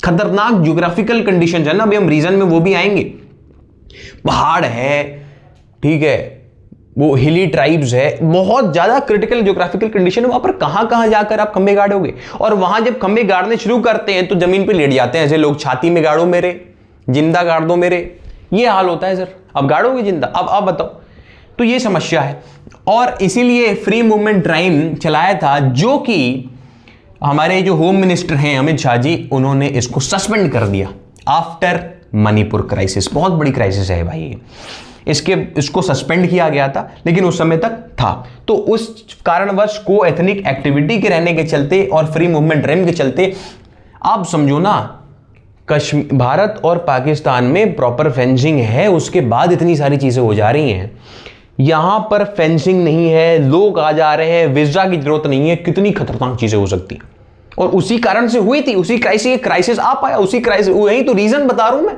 खतरनाक ज्योग्राफिकल कंडीशन है ना, अभी हम रीजन में वो भी आएंगे। पहाड़ है, ठीक है, वो हिली ट्राइब्स है, बहुत ज्यादा क्रिटिकल ज्योग्राफिकल कंडीशन है वहां पर। कहां जाकर आप खंबे गाड़ोगे? और वहां जब खंबे गाड़ने शुरू करते हैं तो जमीन पे लेट जाते हैं ऐसे लोग, छाती में गाड़ो मेरे, जिंदा गाड़ दो मेरे, ये हाल होता है सर। अब गाड़ोगे जिंदा? अब बताओ। तो ये समस्या है, और इसीलिए फ्री मूवमेंट ड्राइव चलाया था, जो कि हमारे जो होम मिनिस्टर हैं अमित शाह जी, उन्होंने इसको सस्पेंड कर दिया आफ्टर मणिपुर क्राइसिस। बहुत बड़ी क्राइसिस है भाई, इसको सस्पेंड किया गया था, लेकिन उस समय तक था। तो उस कारणवश को एथनिक एक्टिविटी के रहने के चलते और फ्री मूवमेंट ड्राइव के चलते, आप समझो ना, कश्मीर, भारत और पाकिस्तान में प्रॉपर फेंसिंग है, उसके बाद इतनी सारी चीजें हो जा रही हैं। यहां पर फेंसिंग नहीं है, लोग आ जा रहे हैं, वीजा की जरूरत नहीं है, कितनी खतरनाक चीजें हो सकती। और उसी कारण से हुई थी, उसी क्राइसिस आ पाया, उसी क्राइसिस, वही तो रीजन बता रहा हूं मैं,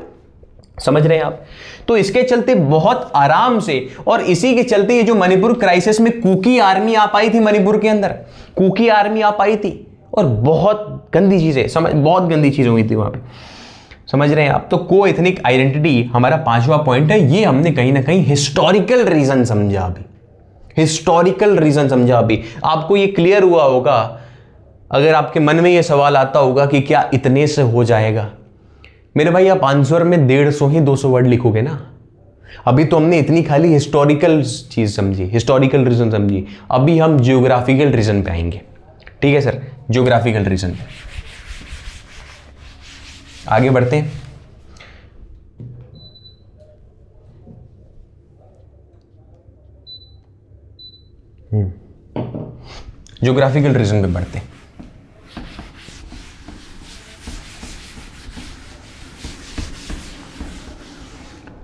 समझ रहे हैं आप? तो इसके चलते बहुत आराम से, और इसी के चलते ये जो मणिपुर क्राइसिस में कुकी आर्मी आ पाई थी, मणिपुर के अंदर कुकी आर्मी आ पाई थी, और बहुत गंदी चीजें, बहुत गंदी चीजें हुई थी वहां पे, समझ रहे हैं आप? तो को एथनिक आइडेंटिटी हमारा 5वां पॉइंट है। ये हमने कहीं ना कहीं हिस्टोरिकल रीजन समझा अभी, हिस्टोरिकल रीजन समझा अभी। आपको ये क्लियर हुआ होगा, अगर आपके मन में ये सवाल आता होगा कि क्या इतने से हो जाएगा? मेरे भाई, आप आंसर में 150 ही 200 वर्ड लिखोगे ना। अभी तो हमने इतनी खाली हिस्टोरिकल चीज समझी, हिस्टोरिकल रीजन समझी, अभी हम जियोग्राफिकल रीजन पे आएंगे। ठीक है सर, जियोग्राफिकल रीजन पे आगे बढ़ते हैं। जियोग्राफिकल रीजन पे बढ़ते हैं।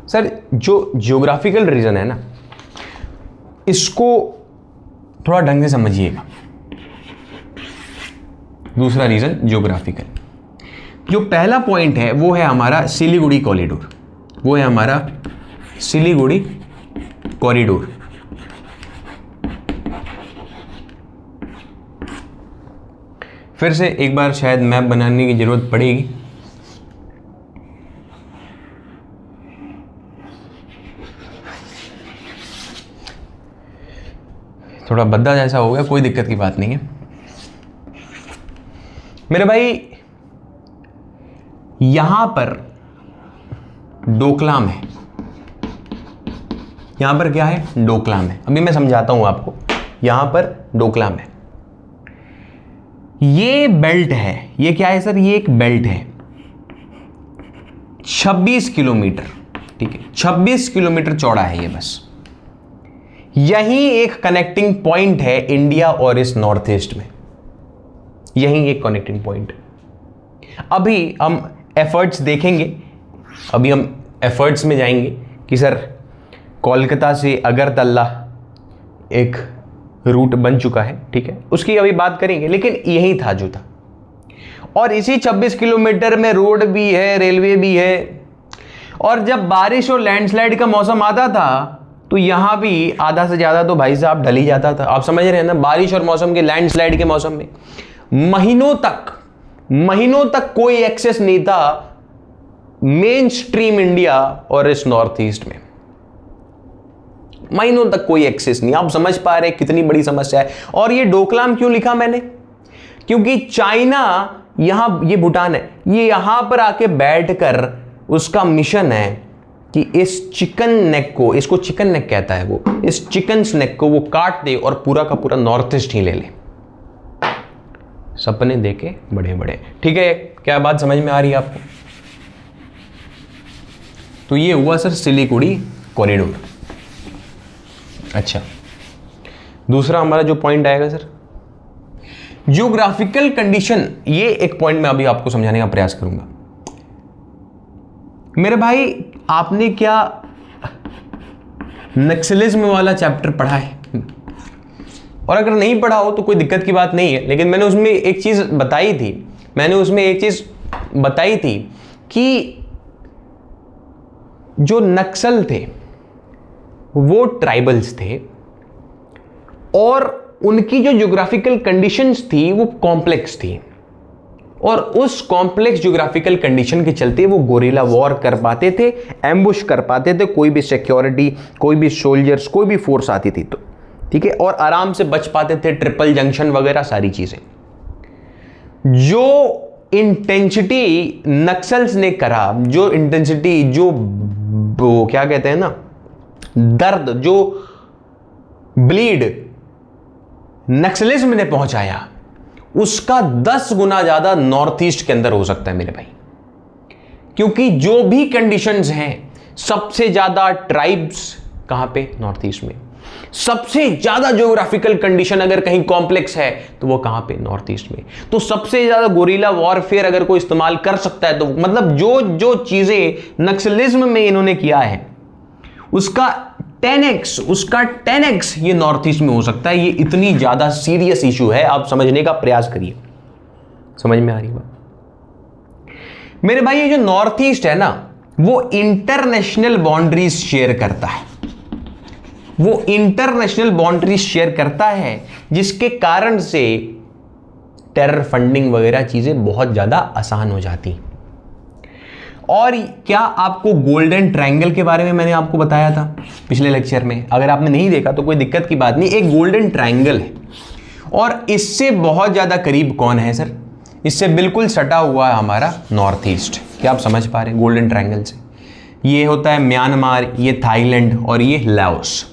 सर, जो जियोग्राफिकल रीजन है ना, इसको थोड़ा ढंग से समझिएगा। दूसरा रीजन जियोग्राफिकल, जो पहला पॉइंट है वो है हमारा सिलीगुड़ी कॉरिडोर, वो है हमारा सिलीगुड़ी कॉरिडोर। फिर से एक बार शायद मैप बनाने की जरूरत पड़ेगी। थोड़ा भद्दा जैसा हो गया, कोई दिक्कत की बात नहीं है मेरे भाई। यहां पर डोकलाम है, यहां पर क्या है? डोकलाम है। अभी मैं समझाता हूं आपको। यहां पर डोकलाम है, ये बेल्ट है। ये क्या है सर? ये एक बेल्ट है, 26 किलोमीटर, ठीक है, 26 किलोमीटर चौड़ा है ये बस। यही एक कनेक्टिंग पॉइंट है इंडिया और इस नॉर्थ ईस्ट में, यही एक कनेक्टिंग पॉइंट। अभी हम एफर्ट्स देखेंगे, अभी हम एफर्ट्स में जाएंगे कि सर कोलकाता से अगरतला एक रूट बन चुका है, ठीक है, उसकी अभी बात करेंगे, लेकिन यही था जो था। और इसी 26 किलोमीटर में रोड भी है, रेलवे भी है। और जब बारिश और लैंडस्लाइड का मौसम आता था तो यहां भी आधा से ज्यादा तो भाई साहब ढल ही जाता था। आप समझ रहे हैं ना, बारिश और मौसम के, लैंडस्लाइड के मौसम में महीनों तक कोई एक्सेस नहीं था मेन स्ट्रीम इंडिया और इस नॉर्थ ईस्ट में, महीनों तक कोई एक्सेस नहीं। आप समझ पा रहे कितनी बड़ी समस्या है। और ये डोकलाम क्यों लिखा मैंने? क्योंकि चाइना, यहां, ये भूटान है, ये यहां पर आके बैठकर उसका मिशन है कि इस चिकन नेक को, इसको चिकन नेक कहता है वो, इस चिकन नेक को वो काट दे और पूरा का पूरा नॉर्थ ईस्ट ही ले ले। सपने देखे बड़े बड़े, ठीक है। क्या बात समझ में आ रही है आपको? तो ये हुआ सर सिलीगुड़ी कॉरिडोर। अच्छा, दूसरा हमारा जो पॉइंट आएगा सर, जियोग्राफिकल कंडीशन। ये एक पॉइंट मैं अभी आपको समझाने का प्रयास करूंगा। मेरे भाई, आपने क्या नक्सलिज्म वाला चैप्टर पढ़ा है? और अगर नहीं पढ़ा हो तो कोई दिक्कत की बात नहीं है, लेकिन मैंने उसमें एक चीज बताई थी कि जो नक्सल थे वो ट्राइबल्स थे, और उनकी जो ज्योग्राफिकल कंडीशंस थी वो कॉम्प्लेक्स थी। और उस कॉम्प्लेक्स ज्योग्राफिकल कंडीशन के चलते वो गोरिल्ला वॉर कर पाते थे, एम्बुश कर पाते थे, कोई भी सिक्योरिटी, कोई भी सोल्जर्स, कोई भी फोर्स आती थी तो, ठीक है, और आराम से बच पाते थे, ट्रिपल जंक्शन वगैरह सारी चीजें। जो इंटेंसिटी नक्सल्स ने करा, जो इंटेंसिटी, जो क्या कहते हैं ना, दर्द, जो ब्लीड नक्सलिज्म ने पहुंचाया, उसका 10 गुना ज्यादा नॉर्थ ईस्ट के अंदर हो सकता है मेरे भाई। क्योंकि जो भी कंडीशंस हैं, सबसे ज्यादा ट्राइब्स कहां पे? नॉर्थ ईस्ट में। सबसे ज्यादा ज्योग्राफिकल कंडीशन अगर कहीं कॉम्प्लेक्स है तो वो कहां पे? नॉर्थ ईस्ट में। तो सबसे ज्यादा गोरिल्ला वॉरफेयर अगर कोई इस्तेमाल कर सकता है तो मतलब जो जो चीजें नक्सलिज्म में इन्होंने किया है उसका 10x ये नॉर्थ ईस्ट में हो सकता है। ये इतनी ज्यादा सीरियस इशू है, आप समझने का प्रयास करिए। समझ में आ रही बात मेरे भाई? ये जो नॉर्थ ईस्ट है ना, वो इंटरनेशनल बाउंड्रीज शेयर करता है, वो इंटरनेशनल बाउंड्रीज शेयर करता है, जिसके कारण से टेरर फंडिंग वगैरह चीजें बहुत ज्यादा आसान हो जाती। और क्या आपको गोल्डन ट्रायंगल के बारे में मैंने आपको बताया था पिछले लेक्चर में? अगर आपने नहीं देखा तो कोई दिक्कत की बात नहीं। एक गोल्डन ट्रायंगल है और इससे बहुत ज्यादा करीब कौन है सर? इससे बिल्कुल सटा हुआ है हमारा नॉर्थ ईस्ट। क्या आप समझ पा रहे हैं? गोल्डन ट्रायंगल से ये होता है म्यांमार, ये थाईलैंड और ये लाओस।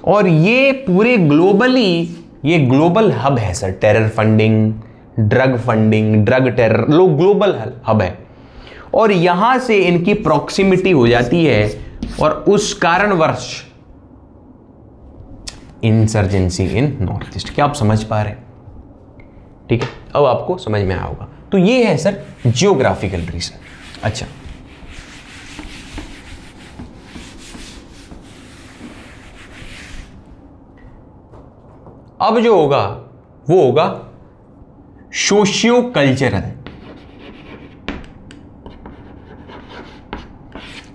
और ये पूरे ग्लोबली ये ग्लोबल हब है sir. Terror funding, drug terror, लोग ग्लोबल हब है। और यहां से इनकी प्रॉक्सिमिटी हो जाती है और उस कारणवश इंसर्जेंसी इन नॉर्थ ईस्ट। क्या आप समझ पा रहे हैं? ठीक है, अब आपको समझ में आया होगा। तो ये है सर जियोग्राफिकल रीजन। अच्छा, अब जो होगा वो होगा सोशियो कल्चरल।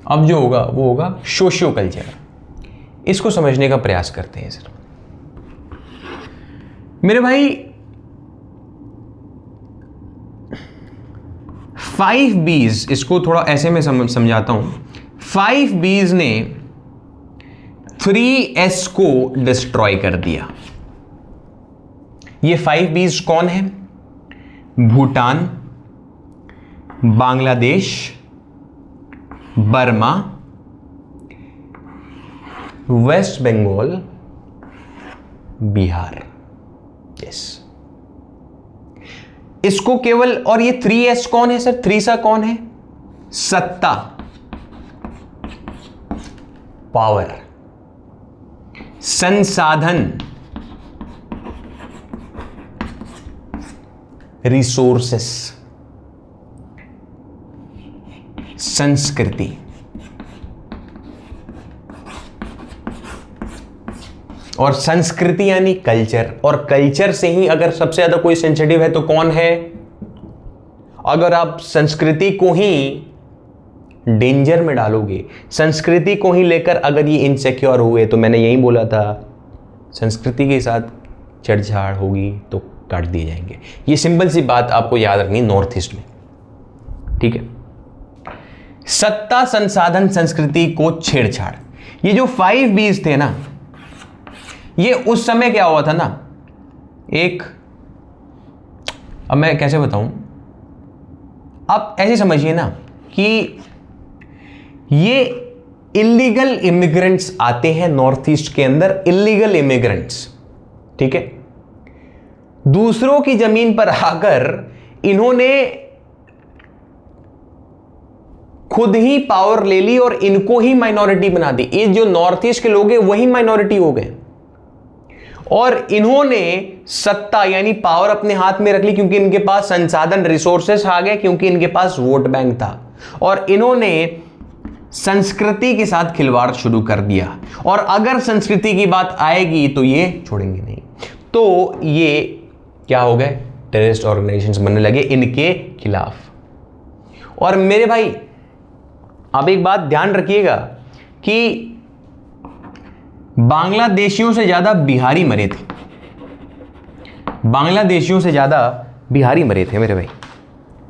अब जो होगा वो होगा सोशियो कल्चरल। इसको समझने का प्रयास करते हैं सर। मेरे भाई 5 B's, इसको थोड़ा ऐसे में समझाता हूं। 5 B's ने 3S को डिस्ट्रॉय कर दिया। ये 5 B's कौन है? भूटान, बांग्लादेश, बर्मा, वेस्ट बंगाल, बिहार। यस, इसको केवल, और ये 3S कौन है सर? 3 सा कौन है? सत्ता, पावर, संसाधन, रिसोर्सेस, संस्कृति। और संस्कृति यानी कल्चर, और कल्चर से ही अगर सबसे ज्यादा कोई सेंसिटिव है तो कौन है? अगर आप संस्कृति को ही डेंजर में डालोगे, संस्कृति को ही लेकर अगर ये इनसिक्योर हुए, तो मैंने यही बोला था संस्कृति के साथ छेड़छाड़ होगी तो काट दिए जाएंगे। ये सिंपल सी बात आपको याद रखनी नॉर्थ ईस्ट में। ठीक है, सत्ता, संसाधन, संस्कृति को छेड़छाड़। ये जो 5 B's थे ना, ये उस समय क्या हुआ था ना, एक, अब मैं कैसे बताऊं, आप ऐसे समझिए ना कि ये इलीगल इमिग्रेंट्स आते हैं नॉर्थ ईस्ट के अंदर, इलीगल इमिग्रेंट्स। ठीक है, दूसरों की जमीन पर आकर इन्होंने खुद ही पावर ले ली और इनको ही माइनॉरिटी बना दी। ये जो नॉर्थ ईस्ट के लोग हैं वही माइनॉरिटी हो गए, और इन्होंने सत्ता यानी पावर अपने हाथ में रख ली, क्योंकि इनके पास संसाधन, रिसोर्सेस आ गए, क्योंकि इनके पास वोट बैंक था। और इन्होंने संस्कृति के साथ खिलवाड़ शुरू कर दिया, और अगर संस्कृति की बात आएगी तो ये छोड़ेंगे नहीं। तो ये क्या हो गए? टेररिस्ट ऑर्गेनाइजेशंस बनने लगे इनके खिलाफ। और मेरे भाई आप एक बात ध्यान रखिएगा कि बांग्लादेशियों से ज्यादा बिहारी मरे थे, बांग्लादेशियों से ज्यादा बिहारी मरे थे मेरे भाई।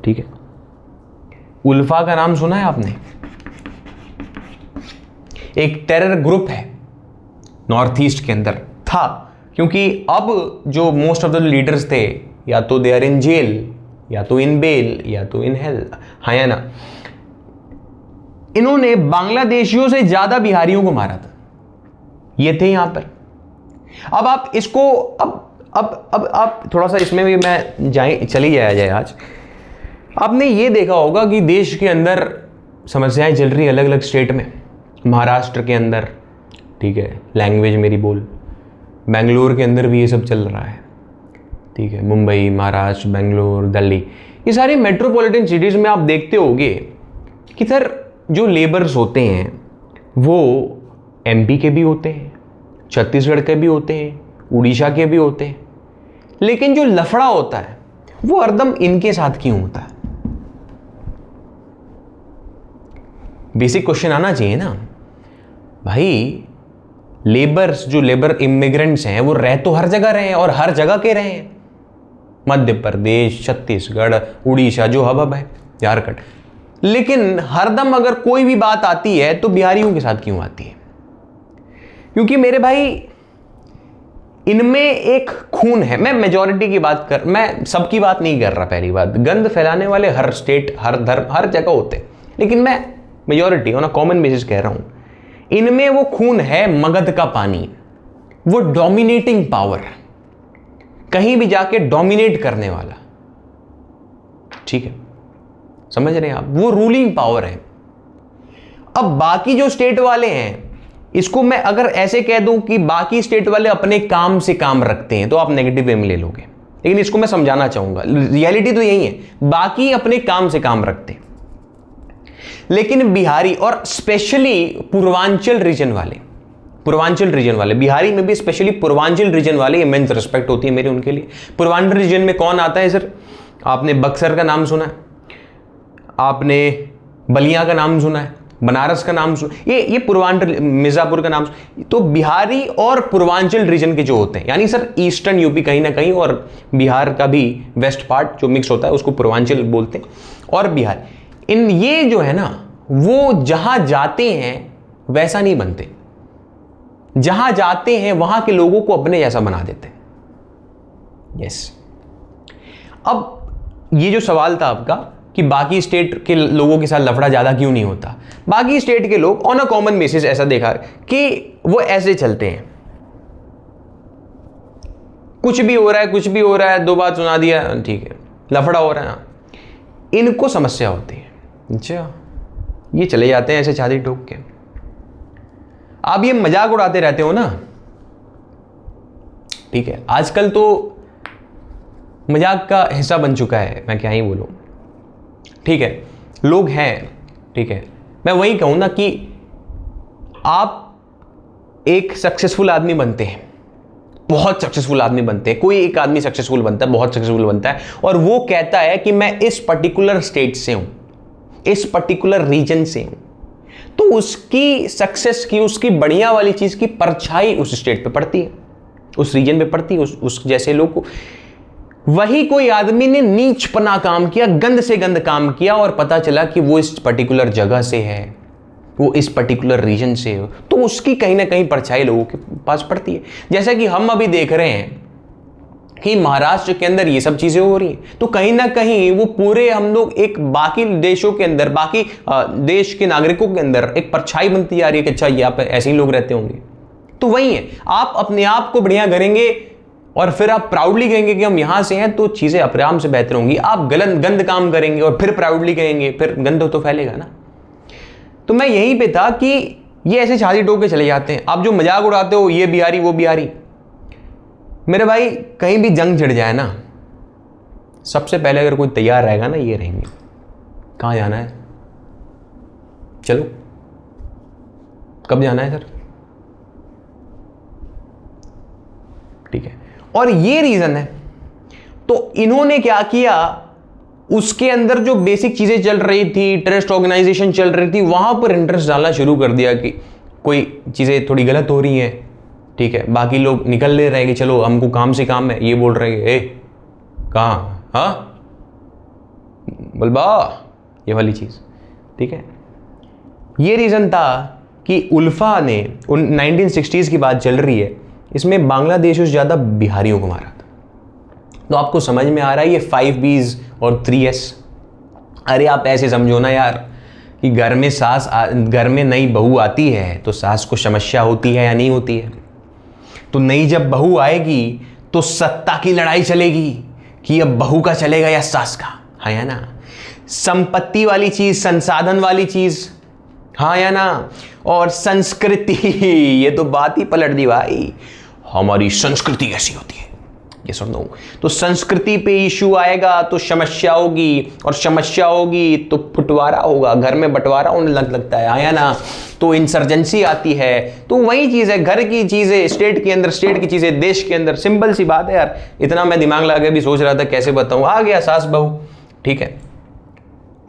ठीक है, उल्फा का नाम सुना है आपने? एक टेरर ग्रुप है नॉर्थ ईस्ट के अंदर, था, क्योंकि अब जो मोस्ट ऑफ द लीडर्स थे या तो दे आर इन जेल या तो इन बेल या तो इन हेल, हाँ या ना। इन्होंने बांग्लादेशियों से ज्यादा बिहारियों को मारा था, ये थे यहां पर। अब आप इसको अब आप थोड़ा सा इसमें भी मैं चली जाए आज। आपने ये देखा होगा कि देश के अंदर समस्याएं चल रही अलग अलग स्टेट में। महाराष्ट्र के अंदर, ठीक है, लैंग्वेज मेरी बोल, बेंगलोर के अंदर भी ये सब चल रहा है, ठीक है, मुंबई, महाराष्ट्र, बेंगलोर, दिल्ली, ये सारी मेट्रोपॉलिटन सिटीज़ में आप देखते होंगे कि सर जो लेबर्स होते हैं वो एमपी के भी होते हैं, छत्तीसगढ़ के भी होते हैं, उड़ीसा के भी होते हैं, लेकिन जो लफड़ा होता है वो हरदम इनके साथ क्यों होता है? बेसिक क्वेश्चन आना चाहिए ना भाई। लेबर्स, जो लेबर इमिग्रेंट्स हैं, वो रह तो हर जगह रहे हैं और हर जगह के रहे हैं, मध्य प्रदेश, छत्तीसगढ़, उड़ीसा जो हब है, झारखंड, लेकिन हरदम अगर कोई भी बात आती है तो बिहारियों के साथ क्यों आती है? क्योंकि मेरे भाई इनमें एक खून है। मैं मेजॉरिटी की बात मैं सबकी बात नहीं कर रहा। पहली बात, गंद फैलाने वाले हर स्टेट, हर धर्म, हर जगह होते हैं, लेकिन मैं majority on a common basis कह रहा हूं। इनमें वो खून है मगध का पानी, वो डोमिनेटिंग पावर, कहीं भी जाके डोमिनेट करने वाला, ठीक है, समझ रहे हैं आप? वो रूलिंग पावर है। अब बाकी जो स्टेट वाले हैं, इसको मैं अगर ऐसे कह दूं कि बाकी स्टेट वाले अपने काम से काम रखते हैं, तो आप नेगेटिव वे में ले लोगे, लेकिन इसको मैं समझाना चाहूंगा। रियलिटी तो यही है, बाकी अपने काम से काम रखते हैं, लेकिन बिहारी और स्पेशली पूर्वांचल रीजन वाले, बिहारी में भी स्पेशली पूर्वांचल रीजन वाले, इमेंस रिस्पेक्ट होती है मेरी उनके लिए। पूर्वांचल रीजन में कौन आता है सर? आपने बक्सर का नाम सुना है, आपने बलिया का नाम सुना है, बनारस का नाम सुना, ये पूर्वांचल, मिर्जापुर का नाम। तो बिहारी और पूर्वांचल रीजन के जो होते हैं, यानी सर ईस्टर्न यूपी कहीं ना कहीं, और बिहार का भी वेस्ट पार्ट जो मिक्स होता है उसको पूर्वांचल बोलते हैं, और बिहार, इन ये जो है ना, वो जहां जाते हैं वैसा नहीं बनते, जहां जाते हैं वहां के लोगों को अपने जैसा बना देते हैं। यस। अब ये जो सवाल था आपका कि बाकी स्टेट के लोगों के साथ लफड़ा ज्यादा क्यों नहीं होता, बाकी स्टेट के लोग ऑन अ कॉमन बेसिस ऐसा देखा कि वो ऐसे चलते हैं, कुछ भी हो रहा है, दो बात सुना दिया, ठीक है, लफड़ा हो रहा है, इनको समस्या होती है। अच्छा, ये चले जाते हैं ऐसे छाती ठोक के। आप ये मजाक उड़ाते रहते हो ना, ठीक है, आजकल तो मजाक का हिस्सा बन चुका है, मैं क्या ही बोलूं, ठीक है, लोग हैं, ठीक है, मैं वही कहूं ना कि आप एक सक्सेसफुल आदमी बनते हैं, बहुत सक्सेसफुल आदमी बनते हैं, कोई एक आदमी सक्सेसफुल बनता है, बहुत सक्सेसफुल बनता है, और वो कहता है कि मैं इस पर्टिकुलर स्टेट से हूं, इस पर्टिकुलर रीजन से हूं, तो उसकी सक्सेस की, उसकी बढ़िया वाली चीज की परछाई उस स्टेट पे पड़ती है, उस रीजन पे पड़ती है, उस जैसे लोग को। वही कोई आदमी ने नीचपना काम किया, गंद से गंद काम किया, और पता चला कि वो इस पर्टिकुलर जगह से है, वो इस पर्टिकुलर रीजन से हो, तो उसकी कहीं ना कहीं परछाई लोगों के पास पड़ती है। जैसा कि हम अभी देख रहे हैं कि महाराष्ट्र के अंदर ये सब चीजें हो रही हैं, तो कहीं ना कहीं वो पूरे हम लोग एक बाकी देशों के अंदर, बाकी देश के नागरिकों के अंदर एक परछाई बनती जा रही है कि अच्छा यहाँ पे ऐसे ही लोग रहते होंगे। तो वही है, आप अपने आप को बढ़िया करेंगे और फिर आप प्राउडली कहेंगे कि हम यहां से हैं, तो चीजें अपराम से बेहतर होंगी। आप गंद काम करेंगे और फिर प्राउडली कहेंगे, फिर गंद तो फैलेगा ना। तो मैं यहीं पे था कि ये ऐसे छाती ठोक के चले जाते हैं। आप जो मजाक उड़ाते हो, ये बिहारी वो बिहारी, मेरे भाई कहीं भी जंग छिड़ जाए ना, सबसे पहले अगर कोई तैयार रहेगा ना, ये रहेंगे। कहां जाना है? चलो, कब जाना है सर? ठीक है, और ये रीजन है। तो इन्होंने क्या किया, उसके अंदर जो बेसिक चीजें चल रही थी, टेररिस्ट ऑर्गेनाइजेशन चल रही थी, वहां पर इंटरेस्ट डालना शुरू कर दिया कि कोई चीजें थोड़ी गलत हो रही हैं, ठीक है। बाकी लोग निकल ले रहे हैं कि चलो हमको काम से काम है, ये बोल रहे हैं ए कहां, हाँ बोल बा, ये वाली चीज़, ठीक है। ये रीज़न था कि उल्फा ने उन 1960s की बात चल रही है, इसमें बांग्लादेश से ज़्यादा बिहारियों को मारा था। तो आपको समझ में आ रहा है ये 5Bs और 3S। अरे आप ऐसे समझो ना यार कि घर में नई बहू आती है तो सास को समस्या होती है या नहीं होती है। तो नई जब बहू आएगी तो सत्ता की लड़ाई चलेगी कि अब बहू का चलेगा या सास का, हाँ या ना। संपत्ति वाली चीज, संसाधन वाली चीज, हाँ या ना। और संस्कृति, ये तो बात ही पलट दी भाई। हमारी संस्कृति कैसी होती है ये सुन दो। तो संस्कृति पे इशू आएगा तो समस्या होगी, और समस्या होगी तो फुटवारा होगा, घर में बंटवारा होने लगता है, आया ना। तो इंसर्जेंसी आती है। तो वही चीज़ है, घर की चीज़ें स्टेट के अंदर, स्टेट की चीज़ें देश के अंदर। सिंपल सी बात है यार। इतना मैं दिमाग लगा के भी सोच रहा था कैसे बताऊँ, आ गया सास बहू, ठीक है।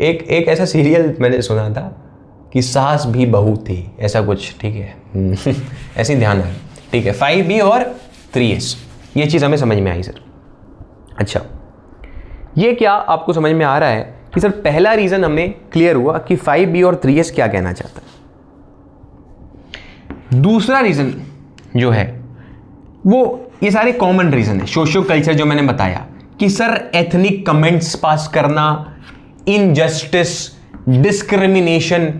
एक ऐसा सीरियल मैंने सुना था कि सास भी बहू थी, ऐसा कुछ, ठीक है। ऐसे ही ध्यान है, ठीक है। 5B और 3S, ये चीज़ हमें समझ में आई सर। अच्छा, ये क्या आपको समझ में आ रहा है कि सर पहला रीज़न हमें क्लियर हुआ कि 5B और 3S क्या कहना चाहता है। दूसरा रीज़न जो है वो, ये सारे कॉमन रीज़न है। सोशियो कल्चर जो मैंने बताया कि सर एथनिक कमेंट्स पास करना, इनजस्टिस, डिस्क्रिमिनेशन,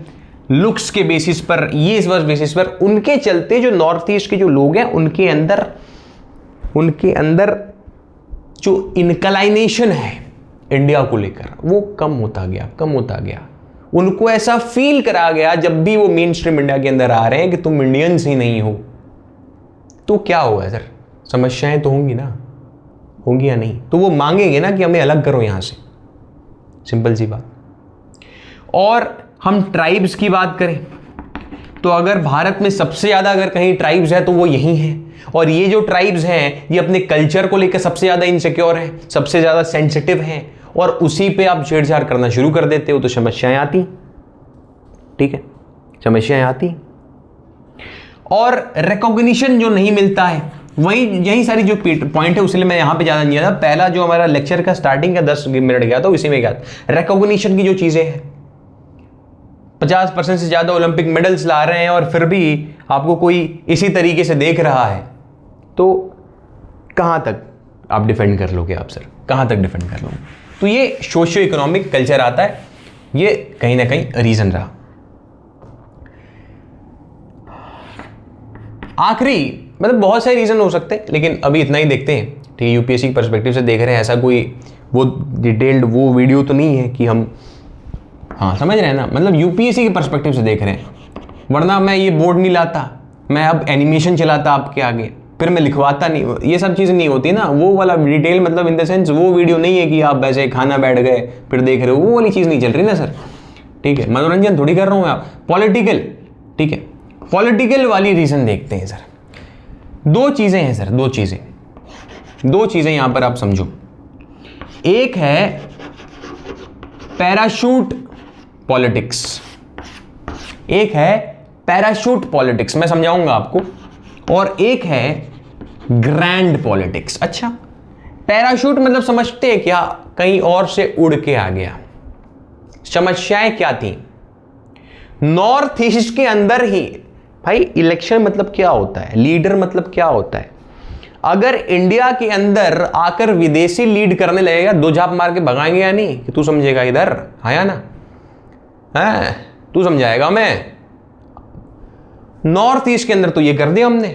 लुक्स के बेसिस पर, ये इस बेसिस पर, उनके चलते जो नॉर्थ ईस्ट के जो लोग हैं उनके अंदर जो इनक्लाइनेशन है इंडिया को लेकर वो कम होता गया। उनको ऐसा फील करा गया जब भी वो मेन स्ट्रीम इंडिया के अंदर आ रहे हैं कि तुम इंडियंस ही नहीं हो। तो क्या होगा सर, समस्याएं तो होंगी ना, होंगी या नहीं। तो वो मांगेंगे ना कि हमें अलग करो यहां से, सिंपल सी बात। और हम ट्राइब्स की बात करें तो अगर भारत में सबसे ज़्यादा अगर कहीं ट्राइब्स है तो वो यही हैं। और ये जो ट्राइब्स हैं ये अपने कल्चर को लेकर सबसे ज़्यादा इनसिक्योर हैं, सबसे ज़्यादा सेंसिटिव हैं, और उसी पे आप छेड़छाड़ करना शुरू कर देते हो तो समस्याएं आती, ठीक है, समस्याएं आती। और रिकॉग्निशन जो नहीं मिलता है, वही यही सारी जो पॉइंट है, उसलिए मैं यहाँ पे ज़्यादा नहीं गया था। पहला जो हमारा लेक्चर का स्टार्टिंग का 10 मिनट गया था उसी में गया था। रिकॉग्निशन की जो चीज़ें हैं, 50% से ज़्यादा ओलंपिक मेडल्स ला रहे हैं और फिर भी आपको कोई इसी तरीके से देख रहा है, तो कहाँ तक आप डिफेंड कर लोगे आप सर, कहाँ तक डिफेंड कर लोगे। तो ये सोशियो इकोनॉमिक कल्चर आता है, ये कहीं ना कहीं रीज़न रहा। आखिरी मतलब बहुत सारे रीज़न हो सकते हैं, लेकिन अभी इतना ही देखते हैं, ठीक है। यूपीएससी की पर्सपेक्टिव से देख रहे हैं, ऐसा कोई वो डिटेल्ड वो वीडियो तो नहीं है कि हम, हाँ समझ रहे हैं ना, मतलब यूपीएससी के पर्सपेक्टिव से देख रहे हैं। वरना मैं ये बोर्ड नहीं लाता, मैं अब एनिमेशन चलाता आपके आगे, फिर मैं लिखवाता नहीं, ये सब चीज़ें नहीं होती ना। वो वाला डिटेल मतलब इन द सेंस वो वीडियो नहीं है कि आप वैसे खाना बैठ गए फिर देख रहे हो, वो वाली चीज़ नहीं चल रही ना सर, ठीक है। मनोरंजन थोड़ी कर रहा हूँ आप, पॉलिटिकल, ठीक है। पॉलिटिकल वाली रीज़न देखते हैं सर। दो चीज़ें हैं सर, दो चीज़ें यहाँ पर आप समझो। एक है पैराशूट पॉलिटिक्स, एक है पैराशूट पॉलिटिक्स, मैं समझाऊंगा आपको। और एक है ग्रैंड पॉलिटिक्स। अच्छा, पैराशूट मतलब समझते हैं क्या, कहीं और से उड़ के आ गया। समस्याएं क्या थी नॉर्थ ईस्ट के अंदर ही भाई। इलेक्शन मतलब क्या होता है, लीडर मतलब क्या होता है। अगर इंडिया के अंदर आकर विदेशी लीड करने लगेगा, दो झाप मार के भगाएंगे या नहीं कि तू समझेगा इधर, हाँ या ना, है तू समझाएगा। मैं नॉर्थ ईस्ट के अंदर तो ये कर दिया हमने,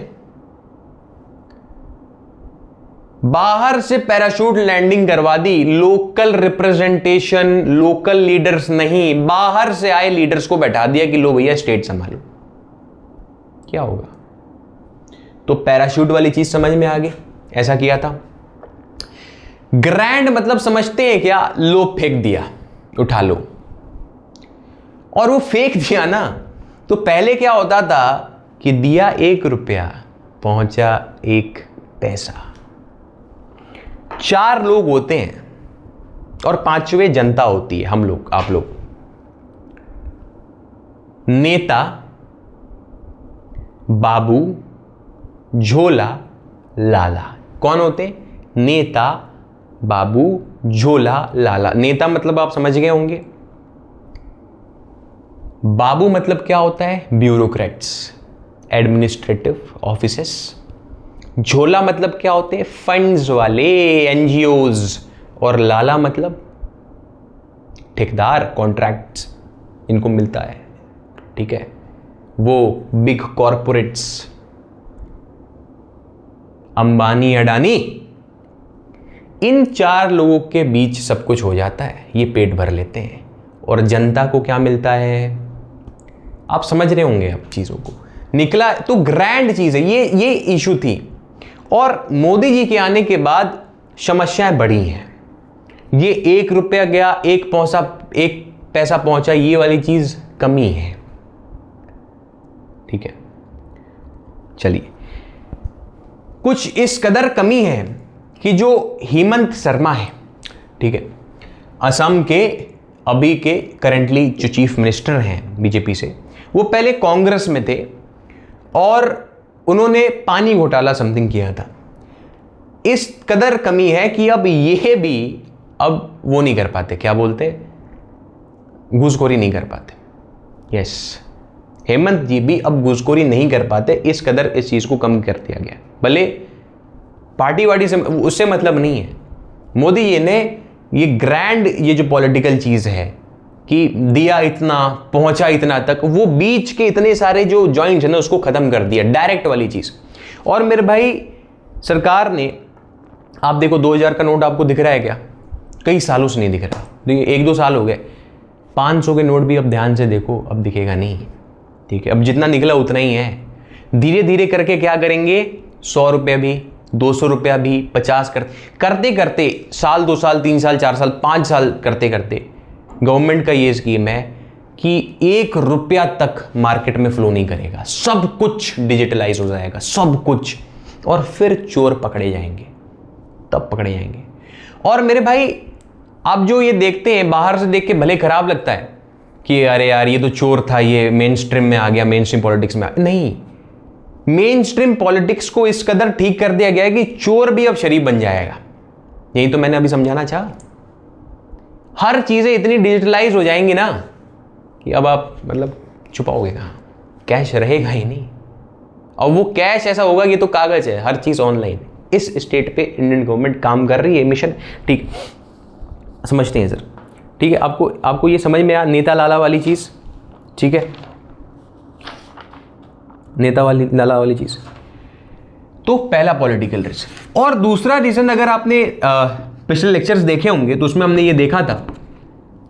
बाहर से पैराशूट लैंडिंग करवा दी। लोकल रिप्रेजेंटेशन, लोकल लीडर्स नहीं, बाहर से आए लीडर्स को बैठा दिया कि लो भैया स्टेट संभालो। क्या होगा, तो पैराशूट वाली चीज समझ में आ गई, ऐसा किया था। ग्रैंड मतलब समझते हैं क्या, लो फेंक दिया, उठा लो। और वो फेंक दिया ना, तो पहले क्या होता था कि दिया 1 रुपया, पहुंचा 1 पैसा। 4 लोग होते हैं और 5वें जनता होती है, हम लोग, आप लोग। नेता, बाबू, झोला, लाला। कौन होते? नेता, बाबू, झोला लाला। नेता मतलब आप समझ गए होंगे। बाबू मतलब क्या होता है? Bureaucrats, administrative offices. झोला मतलब क्या होते हैं? फंड्स वाले, एनजीओज। और लाला मतलब ठेकेदार, कॉन्ट्रैक्ट्स इनको मिलता है, ठीक है, वो बिग कॉरपोरेट्स, अंबानी अडानी। इन चार लोगों के बीच सब कुछ हो जाता है, ये पेट भर लेते हैं। और जनता को क्या मिलता है? आप समझ रहे होंगे अब चीज़ों को। निकला तो ग्रैंड चीज़ है, ये इशू थी। और मोदी जी के आने के बाद समस्याएं बढ़ी हैं। ये 1 रुपया गया, 1 पैसा पहुंचा, ये वाली चीज़ कमी है, ठीक है। चलिए, कुछ इस कदर कमी है कि जो हेमंत शर्मा है, ठीक है, असम के अभी के करंटली जो चीफ मिनिस्टर हैं बीजेपी से, वो पहले कांग्रेस में थे और उन्होंने पानी घोटाला समथिंग किया था। इस कदर कमी है कि अब ये भी अब वो नहीं कर पाते, क्या बोलते, घूसखोरी नहीं कर पाते। यस, हेमंत जी भी अब घूसखोरी नहीं कर पाते, इस कदर इस चीज़ को कम कर दिया गया। भले पार्टी वार्टी से उससे मतलब नहीं है, मोदी जी ने ये ग्रैंड, ये जो पॉलिटिकल चीज़ है कि दिया इतना, पहुंचा इतना तक, वो बीच के इतने सारे जो जॉइंट्स हैं ना उसको ख़त्म कर दिया, डायरेक्ट वाली चीज़। और मेरे भाई सरकार ने, आप देखो 2000 का नोट आपको दिख रहा है क्या? कई सालों से नहीं दिख रहा, देखिए 1-2 साल हो गए। 500 के नोट भी अब ध्यान से देखो, अब दिखेगा नहीं, ठीक है। अब जितना निकला उतना ही है। धीरे धीरे करके क्या करेंगे, 100 रुपये भी, 200 रुपया भी, 50 करते करते साल, 2 साल, 3 साल, 4 साल, 5 साल करते करते गवर्नमेंट का ये स्कीम है कि 1 रुपया तक मार्केट में फ्लो नहीं करेगा, सब कुछ डिजिटलाइज हो जाएगा, सब कुछ। और फिर चोर पकड़े जाएंगे, तब पकड़े जाएंगे। और मेरे भाई आप जो ये देखते हैं, बाहर से देख के भले खराब लगता है कि अरे यार ये तो चोर था, ये मेन स्ट्रीम में आ गया, मेन स्ट्रीम पॉलिटिक्स में नहीं, मेन स्ट्रीम पॉलिटिक्स को इस कदर ठीक कर दिया गया है कि चोर भी अब शरीफ बन जाएगा। यही तो मैंने अभी समझाना चाहा। हर चीजें इतनी डिजिटलाइज हो जाएंगी ना कि अब आप मतलब छुपाओगे कहाँ, कैश रहेगा ही नहीं। और वो कैश ऐसा होगा कि तो कागज है, हर चीज ऑनलाइन। इस स्टेट पे इंडियन गवर्नमेंट काम कर रही है, मिशन, ठीक समझते हैं सर, ठीक है। आपको ये समझ में आया नेता लाला वाली चीज, ठीक है, लाला वाली चीज। तो पहला पॉलिटिकल रीजन। और दूसरा रीजन, अगर आपने पिछले लेक्चर्स देखे होंगे तो उसमें हमने ये देखा था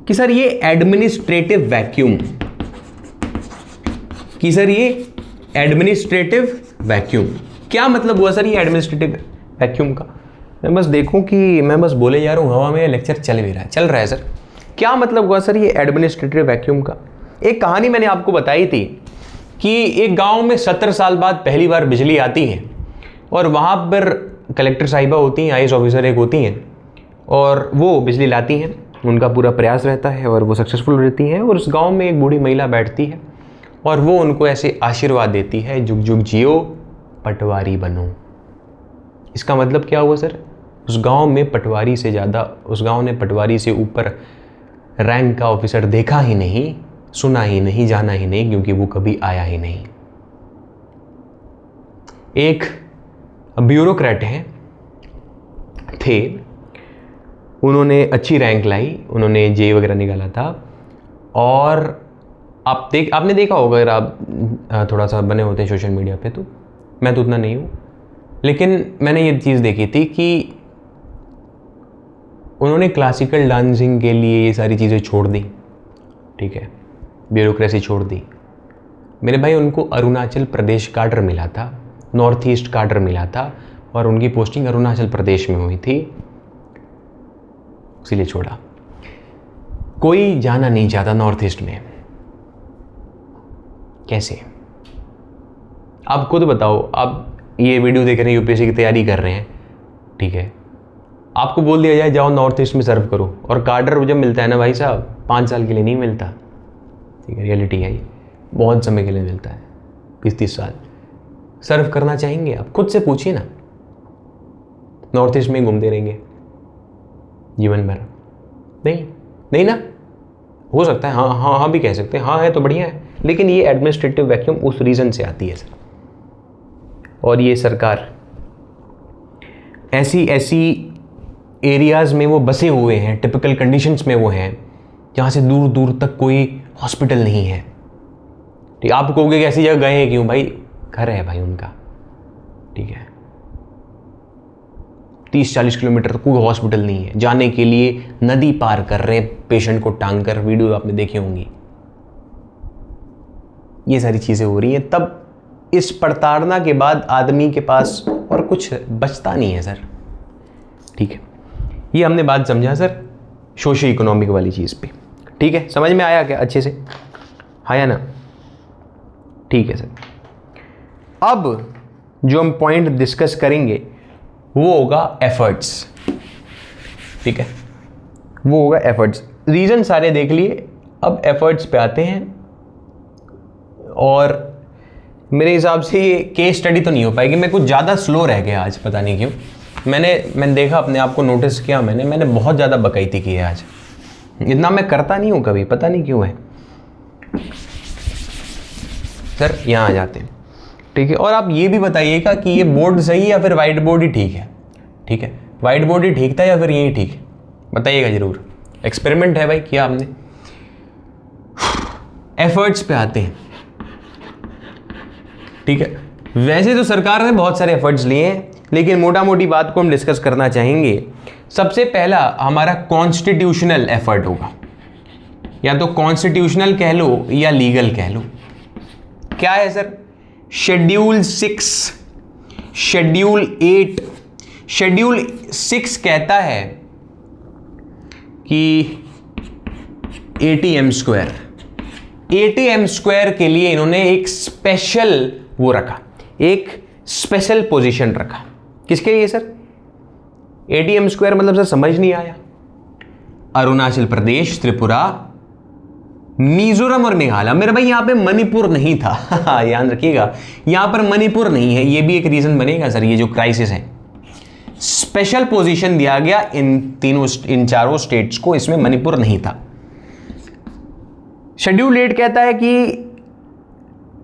कि सर ये एडमिनिस्ट्रेटिव वैक्यूम, क्या मतलब हुआ सर ये एडमिनिस्ट्रेटिव वैक्यूम का? मैं बस देखूं कि मैं बस बोले जा रहा हूं, हवा में लेक्चर चल रहा है सर। क्या मतलब हुआ सर ये एडमिनिस्ट्रेटिव वैक्यूम का? एक कहानी मैंने आपको बताई थी कि एक गांव में 70 साल बाद पहली बार बिजली आती है और वहां पर कलेक्टर साहिबा होती हैं, आईएएस ऑफिसर एक होती हैं, और वो बिजली लाती हैं। उनका पूरा प्रयास रहता है और वो सक्सेसफुल रहती हैं। और उस गांव में एक बूढ़ी महिला बैठती है और वो उनको ऐसे आशीर्वाद देती है, जुग जुग जियो, पटवारी बनो। इसका मतलब क्या हुआ सर? उस गांव में पटवारी से ज़्यादा, उस गांव ने पटवारी से ऊपर रैंक का ऑफिसर देखा ही नहीं, सुना ही नहीं, जाना ही नहीं, क्योंकि वो कभी आया ही नहीं। एक ब्यूरोक्रेट थे, उन्होंने अच्छी रैंक लाई, उन्होंने जे वगैरह निकाला था। और आपने देखा होगा, अगर आप थोड़ा सा बने होते हैं सोशल मीडिया पे, तो मैं तो उतना नहीं हूँ, लेकिन मैंने ये चीज़ देखी थी कि उन्होंने क्लासिकल डांसिंग के लिए ये सारी चीज़ें छोड़ दी, ठीक है, ब्यूरोक्रेसी छोड़ दी। मेरे भाई उनको अरुणाचल प्रदेश काडर मिला था, नॉर्थ ईस्ट काडर मिला था, और उनकी पोस्टिंग अरुणाचल प्रदेश में हुई थी, इसीलिए छोड़ा। कोई जाना नहीं चाहता नॉर्थ ईस्ट में, कैसे? आप खुद बताओ, आप ये वीडियो देख रहे हैं, यूपीएससी की तैयारी कर रहे हैं, ठीक है, आपको बोल दिया जाए जाओ नॉर्थ ईस्ट में सर्व करो, और काडर जब मिलता है ना भाई साहब, 5 साल के लिए नहीं मिलता, ठीक है, रियलिटी है ये, बहुत समय के लिए मिलता है, 20-30 साल। सर्व करना चाहेंगे आप? खुद से पूछिए ना, नॉर्थ ईस्ट में घूमते रहेंगे, जीवन भर? नहीं, नहीं ना, हो सकता है, हाँ हाँ हाँ भी कह सकते हैं, हाँ है तो बढ़िया है, लेकिन ये एडमिनिस्ट्रेटिव वैक्यूम उस रीज़न से आती है सर। और ये सरकार ऐसी ऐसी एरियाज़ में वो बसे हुए हैं, टिपिकल कंडीशंस में वो हैं जहाँ से दूर दूर तक कोई हॉस्पिटल नहीं है। ठीक, आप कहोगे कि ऐसी जगह गए हैं क्यों? भाई घर है भाई उनका, ठीक है, 30-40 किलोमीटर तक कोई हॉस्पिटल नहीं है, जाने के लिए नदी पार कर रहे पेशेंट को टांग कर, वीडियो आपने देखी होंगी। ये सारी चीज़ें हो रही हैं, तब इस प्रताड़ना के बाद आदमी के पास और कुछ बचता नहीं है सर। ठीक है, ये हमने बात समझा सर सोशो इकोनॉमिक वाली चीज़ पे। ठीक है, समझ में आया क्या अच्छे से? आया ना? ठीक है सर। अब जो हम पॉइंट डिस्कस करेंगे वो होगा एफर्ट्स। ठीक है, वो होगा एफर्ट्स। रीज़न सारे देख लिए, अब एफर्ट्स पे आते हैं। और मेरे हिसाब से ये केस स्टडी तो नहीं हो पाएगी, मैं कुछ ज़्यादा स्लो रह गया आज, पता नहीं क्यों। मैंने देखा, अपने आप को नोटिस किया, मैंने बहुत ज़्यादा बकैती की है आज। इतना मैं करता नहीं हूँ कभी, पता नहीं क्यों है सर। यहाँ आ जाते हैं, ठीक है। और आप ये भी बताइएगा कि ये बोर्ड सही है या फिर वाइट बोर्ड ही ठीक है? ठीक है, वाइट बोर्ड ही ठीक था या फिर यही ठीक है? बताइएगा ज़रूर। एक्सपेरिमेंट है भाई, किया हमने। एफर्ट्स पे आते हैं, ठीक है। वैसे तो सरकार ने बहुत सारे एफर्ट्स लिए हैं, लेकिन मोटा मोटी बात को हम डिस्कस करना चाहेंगे। सबसे पहला हमारा कॉन्स्टिट्यूशनल एफर्ट होगा, या तो कॉन्स्टिट्यूशनल कह लो या लीगल कह लो। क्या है सर? Schedule 6, schedule 8। शेड्यूल 6 कहता है कि ATM², ATM² के लिए इन्होंने एक स्पेशल वो रखा, एक स्पेशल पोजीशन रखा। किसके लिए सर? ATM² मतलब सर समझ नहीं आया। अरुणाचल प्रदेश, त्रिपुरा, मिजोरम और मेघालय। मेरे भाई यहां पे मणिपुर नहीं था याद रखिएगा, यहां पर मणिपुर नहीं है। ये भी एक रीजन बनेगा सर, ये जो क्राइसिस है। स्पेशल पोजीशन दिया गया इन चारों स्टेट्स को, इसमें मणिपुर नहीं था। शेड्यूल 8 कहता है कि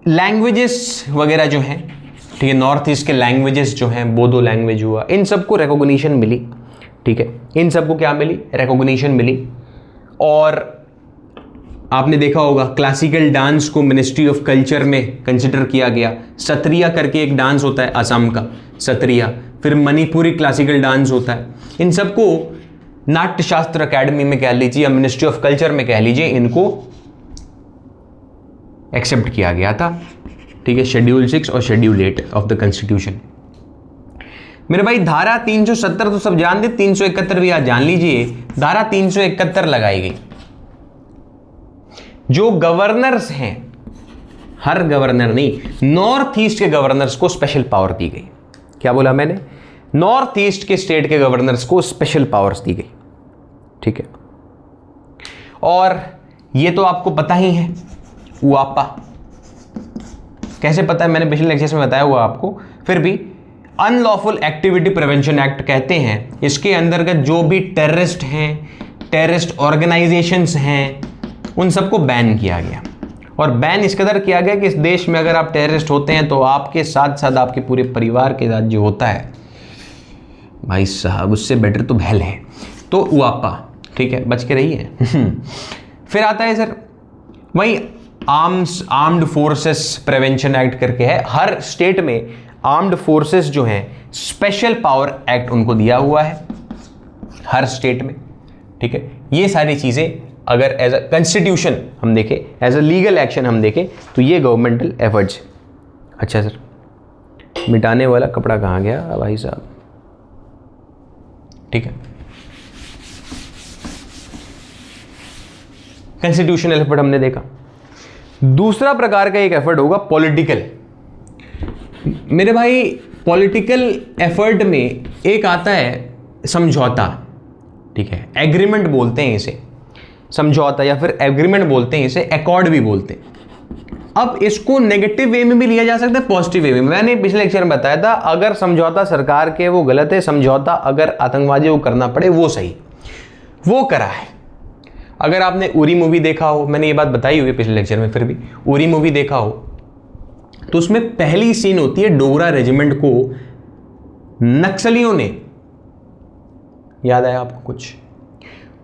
लैंग्वेजेस वगैरह जो हैं, ठीक है, नॉर्थ ईस्ट के लैंग्वेजेस जो हैं, बोडो लैंग्वेज हुआ, इन सबको रिकॉग्निशन मिली। ठीक है, इन सबको क्या मिली? रिकॉग्निशन मिली। और आपने देखा होगा क्लासिकल डांस को मिनिस्ट्री ऑफ कल्चर में कंसिडर किया गया। सत्रिया करके एक डांस होता है असम का, सत्रिया। फिर मणिपुरी क्लासिकल डांस होता है। इन सबको नाट्य शास्त्र अकेडमी में कह लीजिए या मिनिस्ट्री ऑफ कल्चर में कह लीजिए, इनको एक्सेप्ट किया गया था। ठीक है, शेड्यूल 6 और शेड्यूल 8 ऑफ द कॉन्स्टिट्यूशन। मेरे भाई धारा 370 तो सब जान दे, 371 भी आज जान लीजिए। धारा 371 लगाई गई। जो गवर्नर्स हैं, हर गवर्नर नहीं, नॉर्थ ईस्ट के गवर्नर्स को स्पेशल पावर दी गई। क्या बोला मैंने? नॉर्थ ईस्ट के स्टेट के गवर्नर्स को स्पेशल पावर्स दी गई। ठीक है, और ये तो आपको पता ही है, उआपा। कैसे पता है? मैंने पिछले लेक्चर्स में बताया हुआ आपको। फिर भी अनलॉफुल एक्टिविटी प्रिवेंशन एक्ट कहते हैं, इसके अंतर्गत जो भी टेररिस्ट हैं, टेररिस्ट ऑर्गेनाइजेशंस हैं, उन सबको बैन किया गया। और बैन इस कदर किया गया कि इस देश में अगर आप टेररिस्ट होते हैं तो आपके साथ साथ आपके पूरे परिवार के साथ जो होता है, भाई साहब, उससे बेटर तो भैल है। तो उआपा, ठीक है, बच के रहिए। फिर आता है सर वही आर्म्ड फोर्सेस प्रिवेंशन एक्ट करके है। हर स्टेट में आर्म्ड फोर्सेस जो हैं, स्पेशल पावर एक्ट उनको दिया हुआ है हर स्टेट में। ठीक है, ये सारी चीज़ें अगर एज अ कॉन्स्टिट्यूशन हम देखें, एज अ लीगल एक्शन हम देखें, तो ये गवर्नमेंटल एफर्ट्स। अच्छा सर, मिटाने वाला कपड़ा कहाँ गया भाई साहब? ठीक है, कॉन्स्टिट्यूशनल एफर्ट हमने देखा। दूसरा प्रकार का एक एफर्ट होगा पॉलिटिकल। मेरे भाई पॉलिटिकल एफर्ट में एक आता है समझौता। ठीक है, एग्रीमेंट बोलते हैं इसे, समझौता, या फिर एग्रीमेंट बोलते हैं इसे, एकॉर्ड भी बोलते हैं। अब इसको नेगेटिव वे में भी लिया जा सकता है, पॉजिटिव वे में। मैंने पिछले लेक्चर में बताया था, अगर समझौता सरकार के वो गलत है, समझौता अगर आतंकवादियों को करना पड़े वो सही। वो करा है। अगर आपने उरी मूवी देखा हो, मैंने ये बात बताई हुई है पिछले लेक्चर में, फिर भी उरी मूवी देखा हो तो उसमें पहली सीन होती है डोगरा रेजिमेंट को नक्सलियों ने, याद आया आपको कुछ,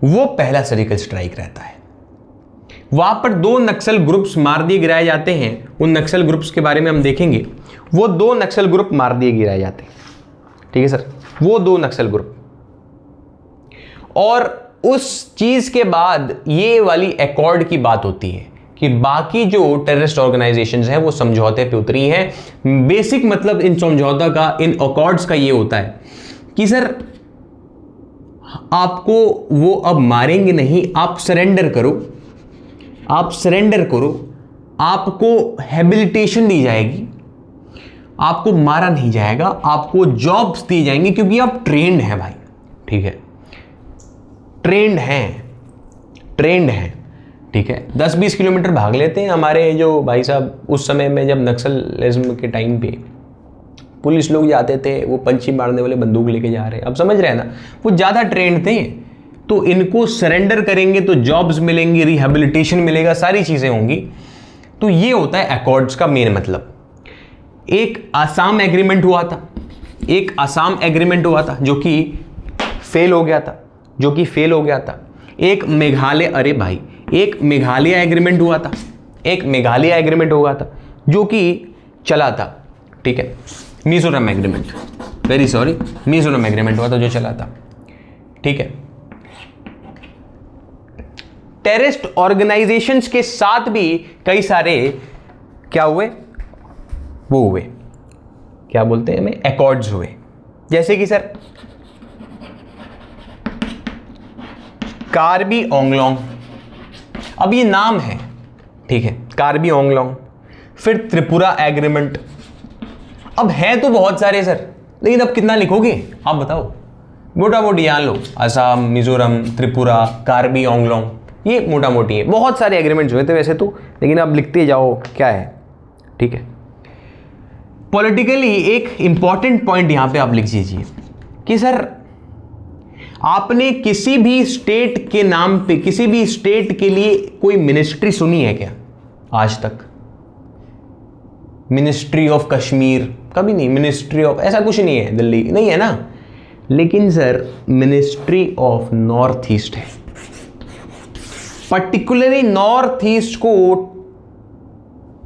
वो पहला सर्जिकल स्ट्राइक रहता है। वहां पर 2 नक्सल ग्रुप्स मार दिए गिराए जाते हैं। उन नक्सल ग्रुप्स के बारे में हम देखेंगे। वो 2 नक्सल ग्रुप मार दिए गिराए जाते हैं, ठीक है सर, वो 2 नक्सल ग्रुप। और उस चीज के बाद ये वाली एकॉर्ड की बात होती है कि बाकी जो टेररिस्ट ऑर्गेनाइजेशंस हैं वो समझौते पे उतरी हैं। बेसिक मतलब इन समझौता का, इन अकॉर्ड्स का ये होता है कि सर आपको वो अब मारेंगे नहीं, आप सरेंडर करो, आप सरेंडर करो, आपको हैबिलिटेशन दी जाएगी, आपको मारा नहीं जाएगा, आपको जॉब्स दी जाएंगी क्योंकि आप ट्रेंड हैं भाई, ठीक है, ट्रेंड हैं, ट्रेंड हैं, ठीक है। 10-20 किलोमीटर भाग लेते हैं हमारे जो भाई साहब, उस समय में जब नक्सलिज्म के टाइम पे पुलिस लोग जाते थे, वो पंछी मारने वाले बंदूक लेके जा रहे हैं, अब समझ रहे हैं ना, वो ज़्यादा ट्रेंड थे। तो इनको सरेंडर करेंगे तो जॉब्स मिलेंगी, रिहेबिलिटेशन मिलेगा, सारी चीज़ें होंगी। तो ये होता है अकॉर्ड्स का मेन मतलब। एक आसाम एग्रीमेंट हुआ था, एक आसाम एग्रीमेंट हुआ था जो कि फेल हो गया था, जो कि फेल हो गया था। एक मेघालय, अरे भाई, एक मेघालय एग्रीमेंट हुआ था, एक मेघालय एग्रीमेंट हुआ था जो कि चला था, ठीक है। Mizoram agreement, very sorry, Mizoram agreement हुआ था जो चला था, ठीक है। टेररिस्ट ऑर्गेनाइजेशंस के साथ भी कई सारे क्या हुए, वो हुए, क्या बोलते हैं हमें, अकॉर्ड्स हुए। जैसे कि सर कार्बी ओंगलोंग, अब ये नाम है, ठीक है, कार्बी ओंगलोंग। फिर त्रिपुरा एग्रीमेंट। अब है तो बहुत सारे सर, लेकिन अब कितना लिखोगे आप बताओ, मोटा मोटी जान लो, असम, मिजोरम, त्रिपुरा, कार्बी ओंगलोंग, ये मोटा मोटी है। बहुत सारे एग्रीमेंट्स हुए थे वैसे तो, लेकिन अब लिखते जाओ क्या है, ठीक है। पॉलिटिकली एक इंपॉर्टेंट पॉइंट यहां पे आप लिख दीजिए कि सर आपने किसी भी स्टेट के नाम पे, किसी भी स्टेट के लिए कोई मिनिस्ट्री सुनी है क्या आज तक? मिनिस्ट्री ऑफ कश्मीर कभी नहीं, मिनिस्ट्री ऑफ ऐसा कुछ नहीं है, दिल्ली नहीं है ना। लेकिन sir ministry of north east है, पर्टिकुलरली नॉर्थ ईस्ट को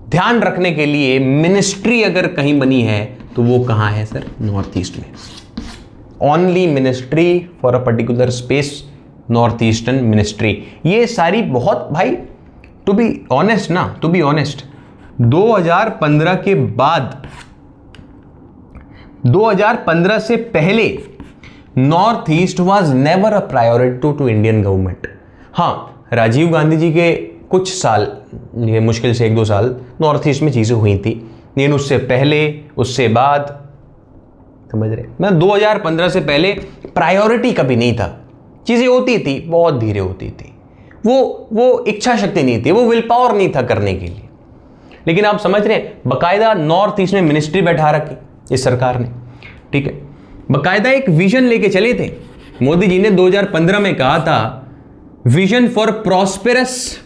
ध्यान रखने के लिए मिनिस्ट्री अगर कहीं बनी है तो वो कहां है सर? नॉर्थ ईस्ट में। Only ministry for a particular space, north eastern ministry. ये सारी बहुत भाई, टू बी ऑनेस्ट ना, टू बी ऑनेस्ट, 2015 के बाद, 2015 से पहले north east was never a priority to Indian government. हाँ, राजीव गांधी जी के कुछ साल, ये मुश्किल से 1-2 साल नॉर्थ ईस्ट में चीज़ें हुई थी, लेकिन उससे पहले, उससे बाद, समझ रहे, मैं 2015 से पहले प्रायोरिटी कभी नहीं था। चीज़ें होती थी, बहुत धीरे होती थी, वो इच्छा शक्ति नहीं थी, वो विल पावर नहीं था करने के लिए। लेकिन आप समझ रहे हैं, बाकायदा नॉर्थ ईस्ट में मिनिस्ट्री बैठा रखी इस सरकार ने, ठीक है। बाकायदा एक विजन लेके चले थे। मोदी जी ने 2015 में कहा था विजन फॉर प्रॉस्पेरस,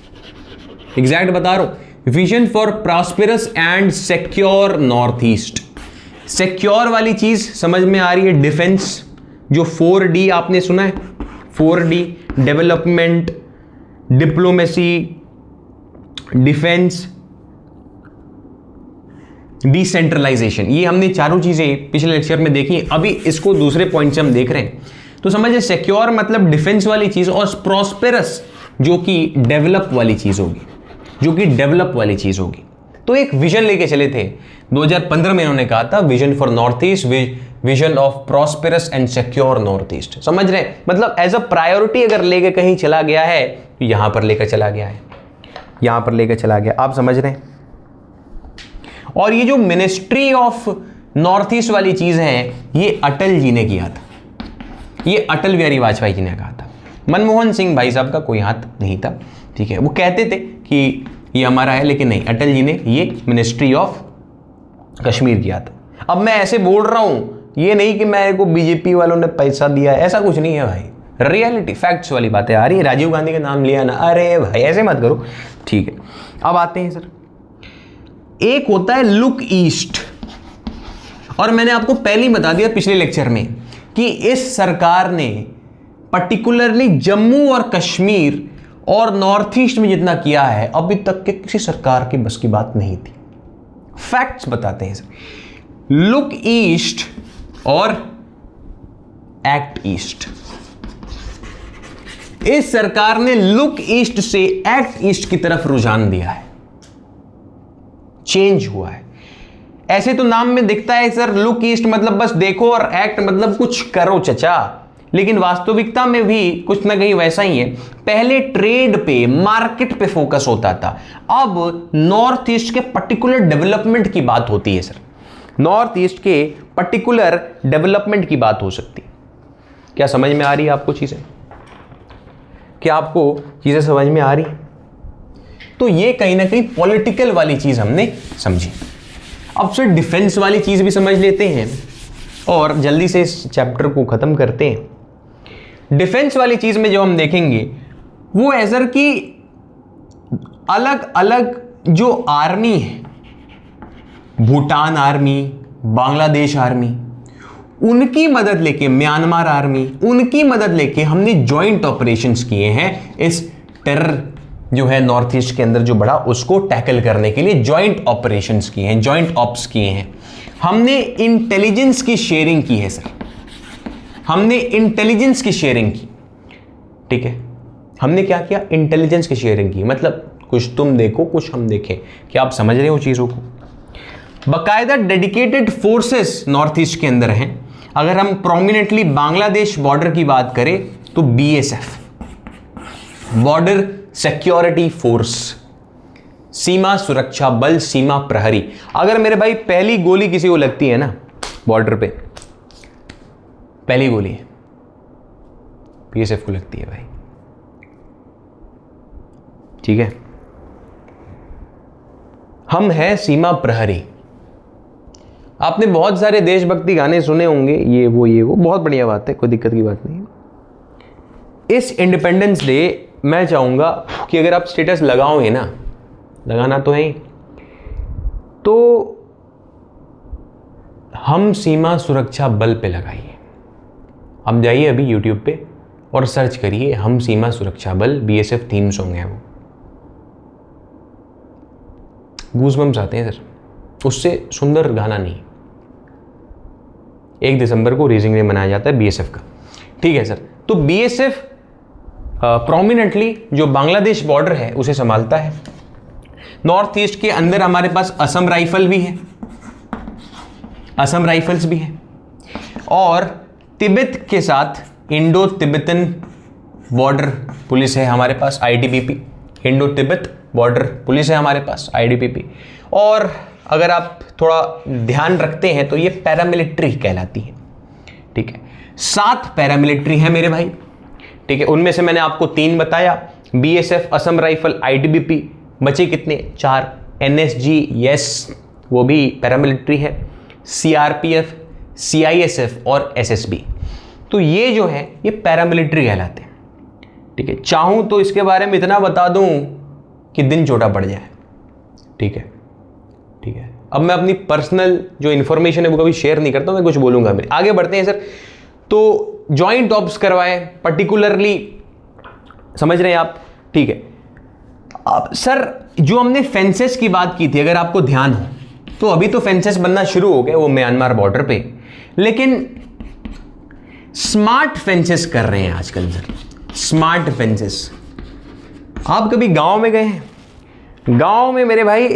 एग्जैक्ट बता रहा हूं, vision for prosperous and secure north east. Secure वाली चीज समझ में आ रही है, डिफेंस, जो 4D आपने सुना है, 4D, development, diplomacy, defence, decentralisation. ये हमने चारों चीजें पिछले लेक्चर में देखी। अभी इसको दूसरे पॉइंट से हम देख रहे हैं। तो समझिए, सिक्योर मतलब डिफेंस वाली चीज, और प्रॉस्पेरस जो कि डेवलप वाली चीज होगी, जो कि डेवलप वाली चीज होगी। तो एक विजन लेके चले थे 2015 में, इन्होंने कहा था vision for north east, vision of prosperous and secure north east. समझ रहे हैं, मतलब एज अ प्रायोरिटी अगर लेके कहीं चला गया है तो यहां पर लेकर चला गया है, यहां पर लेकर चला गया, आप समझ रहे हैं। और ये जो मिनिस्ट्री ऑफ नॉर्थ ईस्ट वाली चीज है, ये अटल जी ने किया था, ये अटल बिहारी वाजपेयी जी ने कहा था। मनमोहन सिंह भाई साहब का कोई हाथ नहीं था, ठीक है। वो कहते थे कि ये हमारा है, लेकिन नहीं, अटल जी ने ये मिनिस्ट्री ऑफ कश्मीर किया था। अब मैं ऐसे बोल रहा हूं, ये नहीं कि मेरे को बीजेपी वालों ने पैसा दिया है, ऐसा कुछ नहीं है भाई, रियलिटी, फैक्ट्स वाली बातें आ रही है। राजीव गांधी का नाम लिया ना, अरे भाई ऐसे मत करो, ठीक है। अब आते हैं सर, एक होता है लुक ईस्ट, और मैंने आपको पहले ही बता दिया पिछले लेक्चर में कि इस सरकार ने पर्टिकुलरली जम्मू और कश्मीर और नॉर्थ ईस्ट में जितना किया है अभी तक के किसी सरकार की बस की बात नहीं थी। फैक्ट्स बताते हैं सर, लुक ईस्ट और एक्ट ईस्ट। इस सरकार ने लुक ईस्ट से एक्ट ईस्ट की तरफ रुझान दिया है, चेंज हुआ है। ऐसे तो नाम में दिखता है सर लुक ईस्ट मतलब बस देखो, और एक्ट मतलब कुछ करो चचा, लेकिन वास्तविकता में भी कुछ ना कहीं वैसा ही है। पहले ट्रेड पे, मार्केट पे फोकस होता था, अब नॉर्थ ईस्ट के पर्टिकुलर डेवलपमेंट की बात होती है सर। नॉर्थ ईस्ट के पर्टिकुलर डेवलपमेंट की बात हो सकती है। क्या समझ में आ रही है आपको चीजें? क्या आपको चीजें समझ में आ रही? तो ये कहीं ना कहीं पॉलिटिकल वाली चीज हमने समझी। अब सर डिफेंस वाली चीज भी समझ लेते हैं और जल्दी से इस चैप्टर को खत्म करते हैं। डिफेंस वाली चीज में जो हम देखेंगे वो है सर कि अलग अलग जो आर्मी है, भूटान आर्मी, बांग्लादेश आर्मी, उनकी मदद लेके, म्यांमार आर्मी, उनकी मदद लेके हमने जॉइंट ऑपरेशंस किए हैं। इस टेरर जो है नॉर्थ ईस्ट के अंदर जो बड़ा, उसको टैकल करने के लिए जॉइंट ऑपरेशंस किए हैं, जॉइंट ऑप्स किए हैं। हमने इंटेलिजेंस की शेयरिंग की है सर, हमने इंटेलिजेंस की शेयरिंग की, ठीक है। हमने क्या किया? इंटेलिजेंस की शेयरिंग की, मतलब कुछ तुम देखो कुछ हम देखें। क्या आप समझ रहे हो चीजों को? बकायदा डेडिकेटेड फोर्सेस नॉर्थ ईस्ट के अंदर हैं। अगर हम प्रोमिनेंटली बांग्लादेश बॉर्डर की बात करें तो बीएसएफ, बॉर्डर सिक्योरिटी फोर्स, सीमा सुरक्षा बल, सीमा प्रहरी। अगर मेरे भाई पहली गोली किसी को लगती है ना बॉर्डर पे, पहली गोली बीएसएफ को लगती है भाई, ठीक है। हम हैं सीमा प्रहरी। आपने बहुत सारे देशभक्ति गाने सुने होंगे, ये वो बहुत बढ़िया बात है, कोई दिक्कत की बात नहीं है। इस इंडिपेंडेंस डे मैं चाहूंगा कि अगर आप स्टेटस लगाओगे ना, लगाना तो है ही, तो हम सीमा सुरक्षा बल पे लगाइए। आप जाइए अभी यूट्यूब पे और सर्च करिए हम सीमा सुरक्षा बल, बीएसएफ थीम सॉन्ग है वो। गूज़बम्स आते हैं सर, उससे सुंदर गाना नहीं। 1 दिसंबर को रेजिंग डे मनाया जाता है बीएसएफ का, ठीक है सर। तो बीएसएफ प्रोमिनेंटली जो बांग्लादेश बॉर्डर है उसे संभालता है। नॉर्थ ईस्ट के अंदर हमारे पास असम राइफल भी है, असम राइफल्स भी है, और तिब्बत के साथ इंडो तिब्बतन बॉर्डर पुलिस है हमारे पास, ITBP, Indo Tibet border police है हमारे पास, आईटीबीपी। और अगर आप थोड़ा ध्यान रखते हैं तो ये पैरामिलिट्री कहलाती है, ठीक है। 7 पैरामिलिट्री है मेरे भाई, ठीक है। उनमें से मैंने आपको 3 बताया, बीएसएफ, असम राइफल, आईटीबीपी। बचे कितने? 4। एनएसजी, यस वो भी पैरामिलिट्री है, सीआरपीएफ, सीआईएसएफ और एसएसबी। तो ये जो है ये पैरामिलिट्री कहलाते हैं, ठीक है। चाहूं तो इसके बारे में इतना बता दूं कि दिन छोटा पड़ जाए, ठीक है, ठीक है। अब मैं अपनी पर्सनल जो इंफॉर्मेशन है वो कभी शेयर नहीं करता, मैं कुछ बोलूंगा मेरे। आगे बढ़ते हैं सर। तो जॉइंट ऑप्स करवाए पर्टिकुलरली, समझ रहे हैं आप, ठीक है। अब सर जो हमने फेंसेस की बात की थी, अगर आपको ध्यान हो तो अभी तो फेंसेस बनना शुरू हो गए वो म्यांमार बॉर्डर पे, लेकिन स्मार्ट फेंसेस कर रहे हैं आजकल सर, स्मार्ट फेंसेस। आप कभी गांव में गए हैं? गांव में मेरे भाई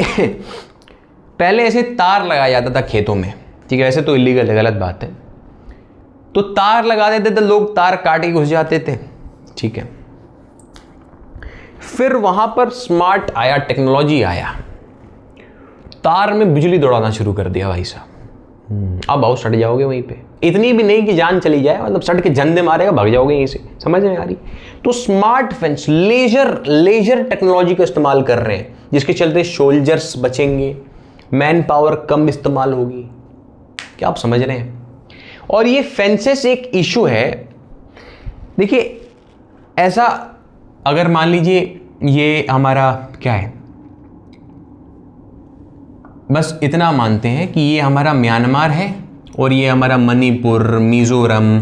पहले ऐसे तार लगाया जाता था खेतों में, ठीक है। वैसे तो इलीगल है, गलत बात है। तो तार लगा देते थे लोग, तार काट के घुस जाते थे, ठीक है। फिर वहां पर स्मार्ट आया, टेक्नोलॉजी आया, तार में बिजली दौड़ाना शुरू कर दिया भाई साहब। अब आओ सट जाओगे वहीं पे, इतनी भी नहीं कि जान चली जाए, मतलब सट के झंडे मारेगा भाग जाओगे यहीं से, समझ में आ रही? तो स्मार्ट फेंस, लेजर टेक्नोलॉजी का इस्तेमाल कर रहे हैं, जिसके चलते सोल्जर्स बचेंगे, मैन पावर कम इस्तेमाल होगी। क्या आप समझ रहे हैं? और ये फेंसेस एक इशू है, देखिए ऐसा अगर मान लीजिए ये हमारा क्या है, बस इतना मानते हैं कि ये हमारा म्यांमार है और ये हमारा मणिपुर, मिजोरम,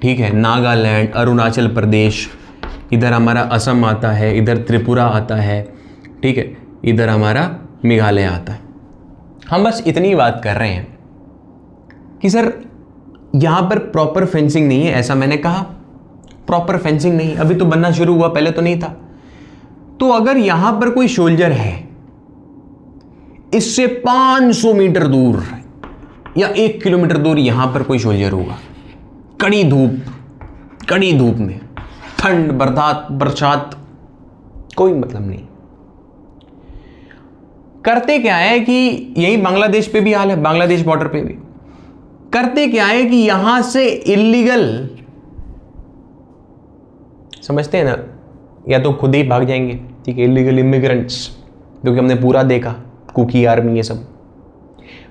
ठीक है, नागालैंड, अरुणाचल प्रदेश, इधर हमारा असम आता है, इधर त्रिपुरा आता है, ठीक है, इधर हमारा मेघालय आता है। हम बस इतनी बात कर रहे हैं कि सर यहाँ पर प्रॉपर फेंसिंग नहीं है, ऐसा मैंने कहा, प्रॉपर फेंसिंग नहीं, अभी तो बनना शुरू हुआ, पहले तो नहीं था। तो अगर यहाँ पर कोई सोल्जर है, इससे 500 मीटर दूर या 1 किलोमीटर दूर यहाँ पर कोई सोल्जर होगा, कड़ी धूप में, ठंड, बरसात, कोई मतलब नहीं। करते क्या है कि यही बांग्लादेश पे भी हाल है, बांग्लादेश बॉर्डर पे भी करते क्या है कि यहां से इल्लीगल, समझते हैं ना, या तो खुद ही भाग जाएंगे, ठीक है, इल्लीगल इमिग्रेंट्स, क्योंकि हमने पूरा देखा, कुकी आर्मी, ये सब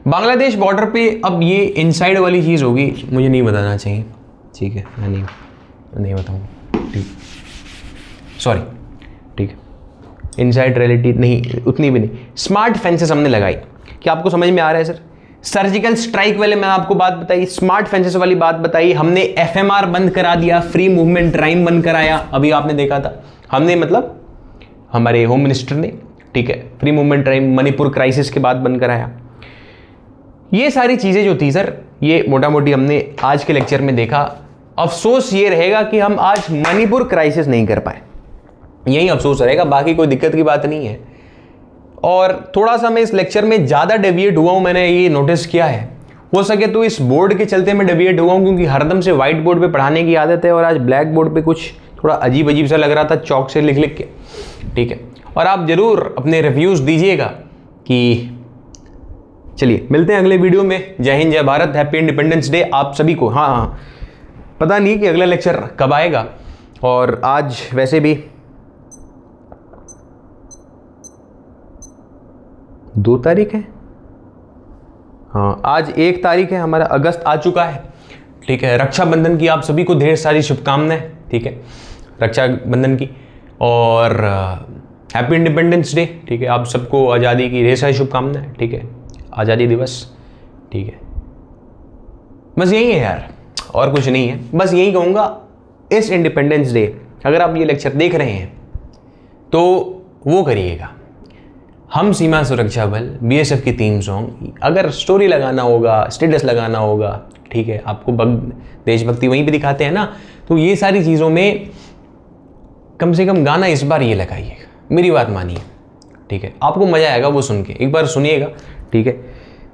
बांग्लादेश बॉर्डर पे। अब ये इनसाइड वाली चीज़ होगी, मुझे नहीं बताना चाहिए, ठीक है, मैं नहीं बताऊँगा, ठीक, सॉरी, ठीक है, इनसाइड रियलिटी नहीं, उतनी भी नहीं। स्मार्ट फेंसेस हमने लगाई, क्या आपको समझ में आ रहा है सर? सर्जिकल स्ट्राइक वाले मैं आपको बात बताई, स्मार्ट फेंसेस वाली बात बताई, हमने एफएमआर बंद करा दिया, फ्री मूवमेंट टाइम बंद कराया, अभी आपने देखा था, हमने मतलब हमारे होम मिनिस्टर ने, ठीक है, free movement time Manipur crisis के बाद बंद कराया। ये सारी चीज़ें जो थी सर, ये मोटा मोटी हमने आज के लेक्चर में देखा। अफसोस ये रहेगा कि हम आज मणिपुर क्राइसिस नहीं कर पाए, यही अफसोस रहेगा, बाकी कोई दिक्कत की बात नहीं है। और थोड़ा सा मैं इस लेक्चर में ज़्यादा डेविएट हुआ हूँ, मैंने ये नोटिस किया है, हो सके तो इस बोर्ड के चलते मैं डेविएट हुआ हूँ, क्योंकि हरदम से वाइट बोर्ड पे पढ़ाने की आदत है और आज ब्लैक बोर्ड पे कुछ थोड़ा अजीब सा लग रहा था चौक से लिख के, ठीक है। और आप ज़रूर अपने रिव्यूज़ दीजिएगा कि, चलिए मिलते हैं अगले वीडियो में। जय हिंद, जय भारत, हैप्पी इंडिपेंडेंस डे आप सभी को। हाँ, पता नहीं कि अगला लेक्चर कब आएगा, और आज वैसे भी 2 तारीख है, हाँ आज 1 तारीख है, हमारा अगस्त आ चुका है, ठीक है। रक्षाबंधन की आप सभी को ढेर सारी शुभकामनाएं, ठीक है, रक्षाबंधन की, और हैप्पी इंडिपेंडेंस डे, ठीक है। आप सबको आज़ादी की ढेर सारी शुभकामनाएं, ठीक है, आज़ादी दिवस, ठीक है। बस यही है यार, और कुछ नहीं है, बस यही कहूँगा, इस इंडिपेंडेंस डे अगर आप ये लेक्चर देख रहे हैं तो वो करिएगा, हम सीमा सुरक्षा बल, बीएसएफ की थीम सॉन्ग, अगर स्टोरी लगाना होगा, स्टेटस लगाना होगा, ठीक है, आपको देशभक्ति वहीं पे दिखाते हैं ना, तो ये सारी चीज़ों में कम से कम गाना इस बार ये लगाइएगा, मेरी बात मानिए, ठीक है, आपको मज़ा आएगा वो सुन के, एक बार सुनिएगा, ठीक है।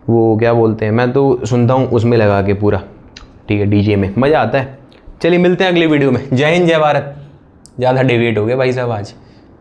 वो क्या बोलते हैं, मैं तो सुनता हूँ उसमें लगा के पूरा, ठीक है, डीजे में मज़ा आता है। चलिए मिलते हैं अगली वीडियो में। जय हिंद, जय भारत। ज़्यादा डेविएट हो गया भाई साहब आज।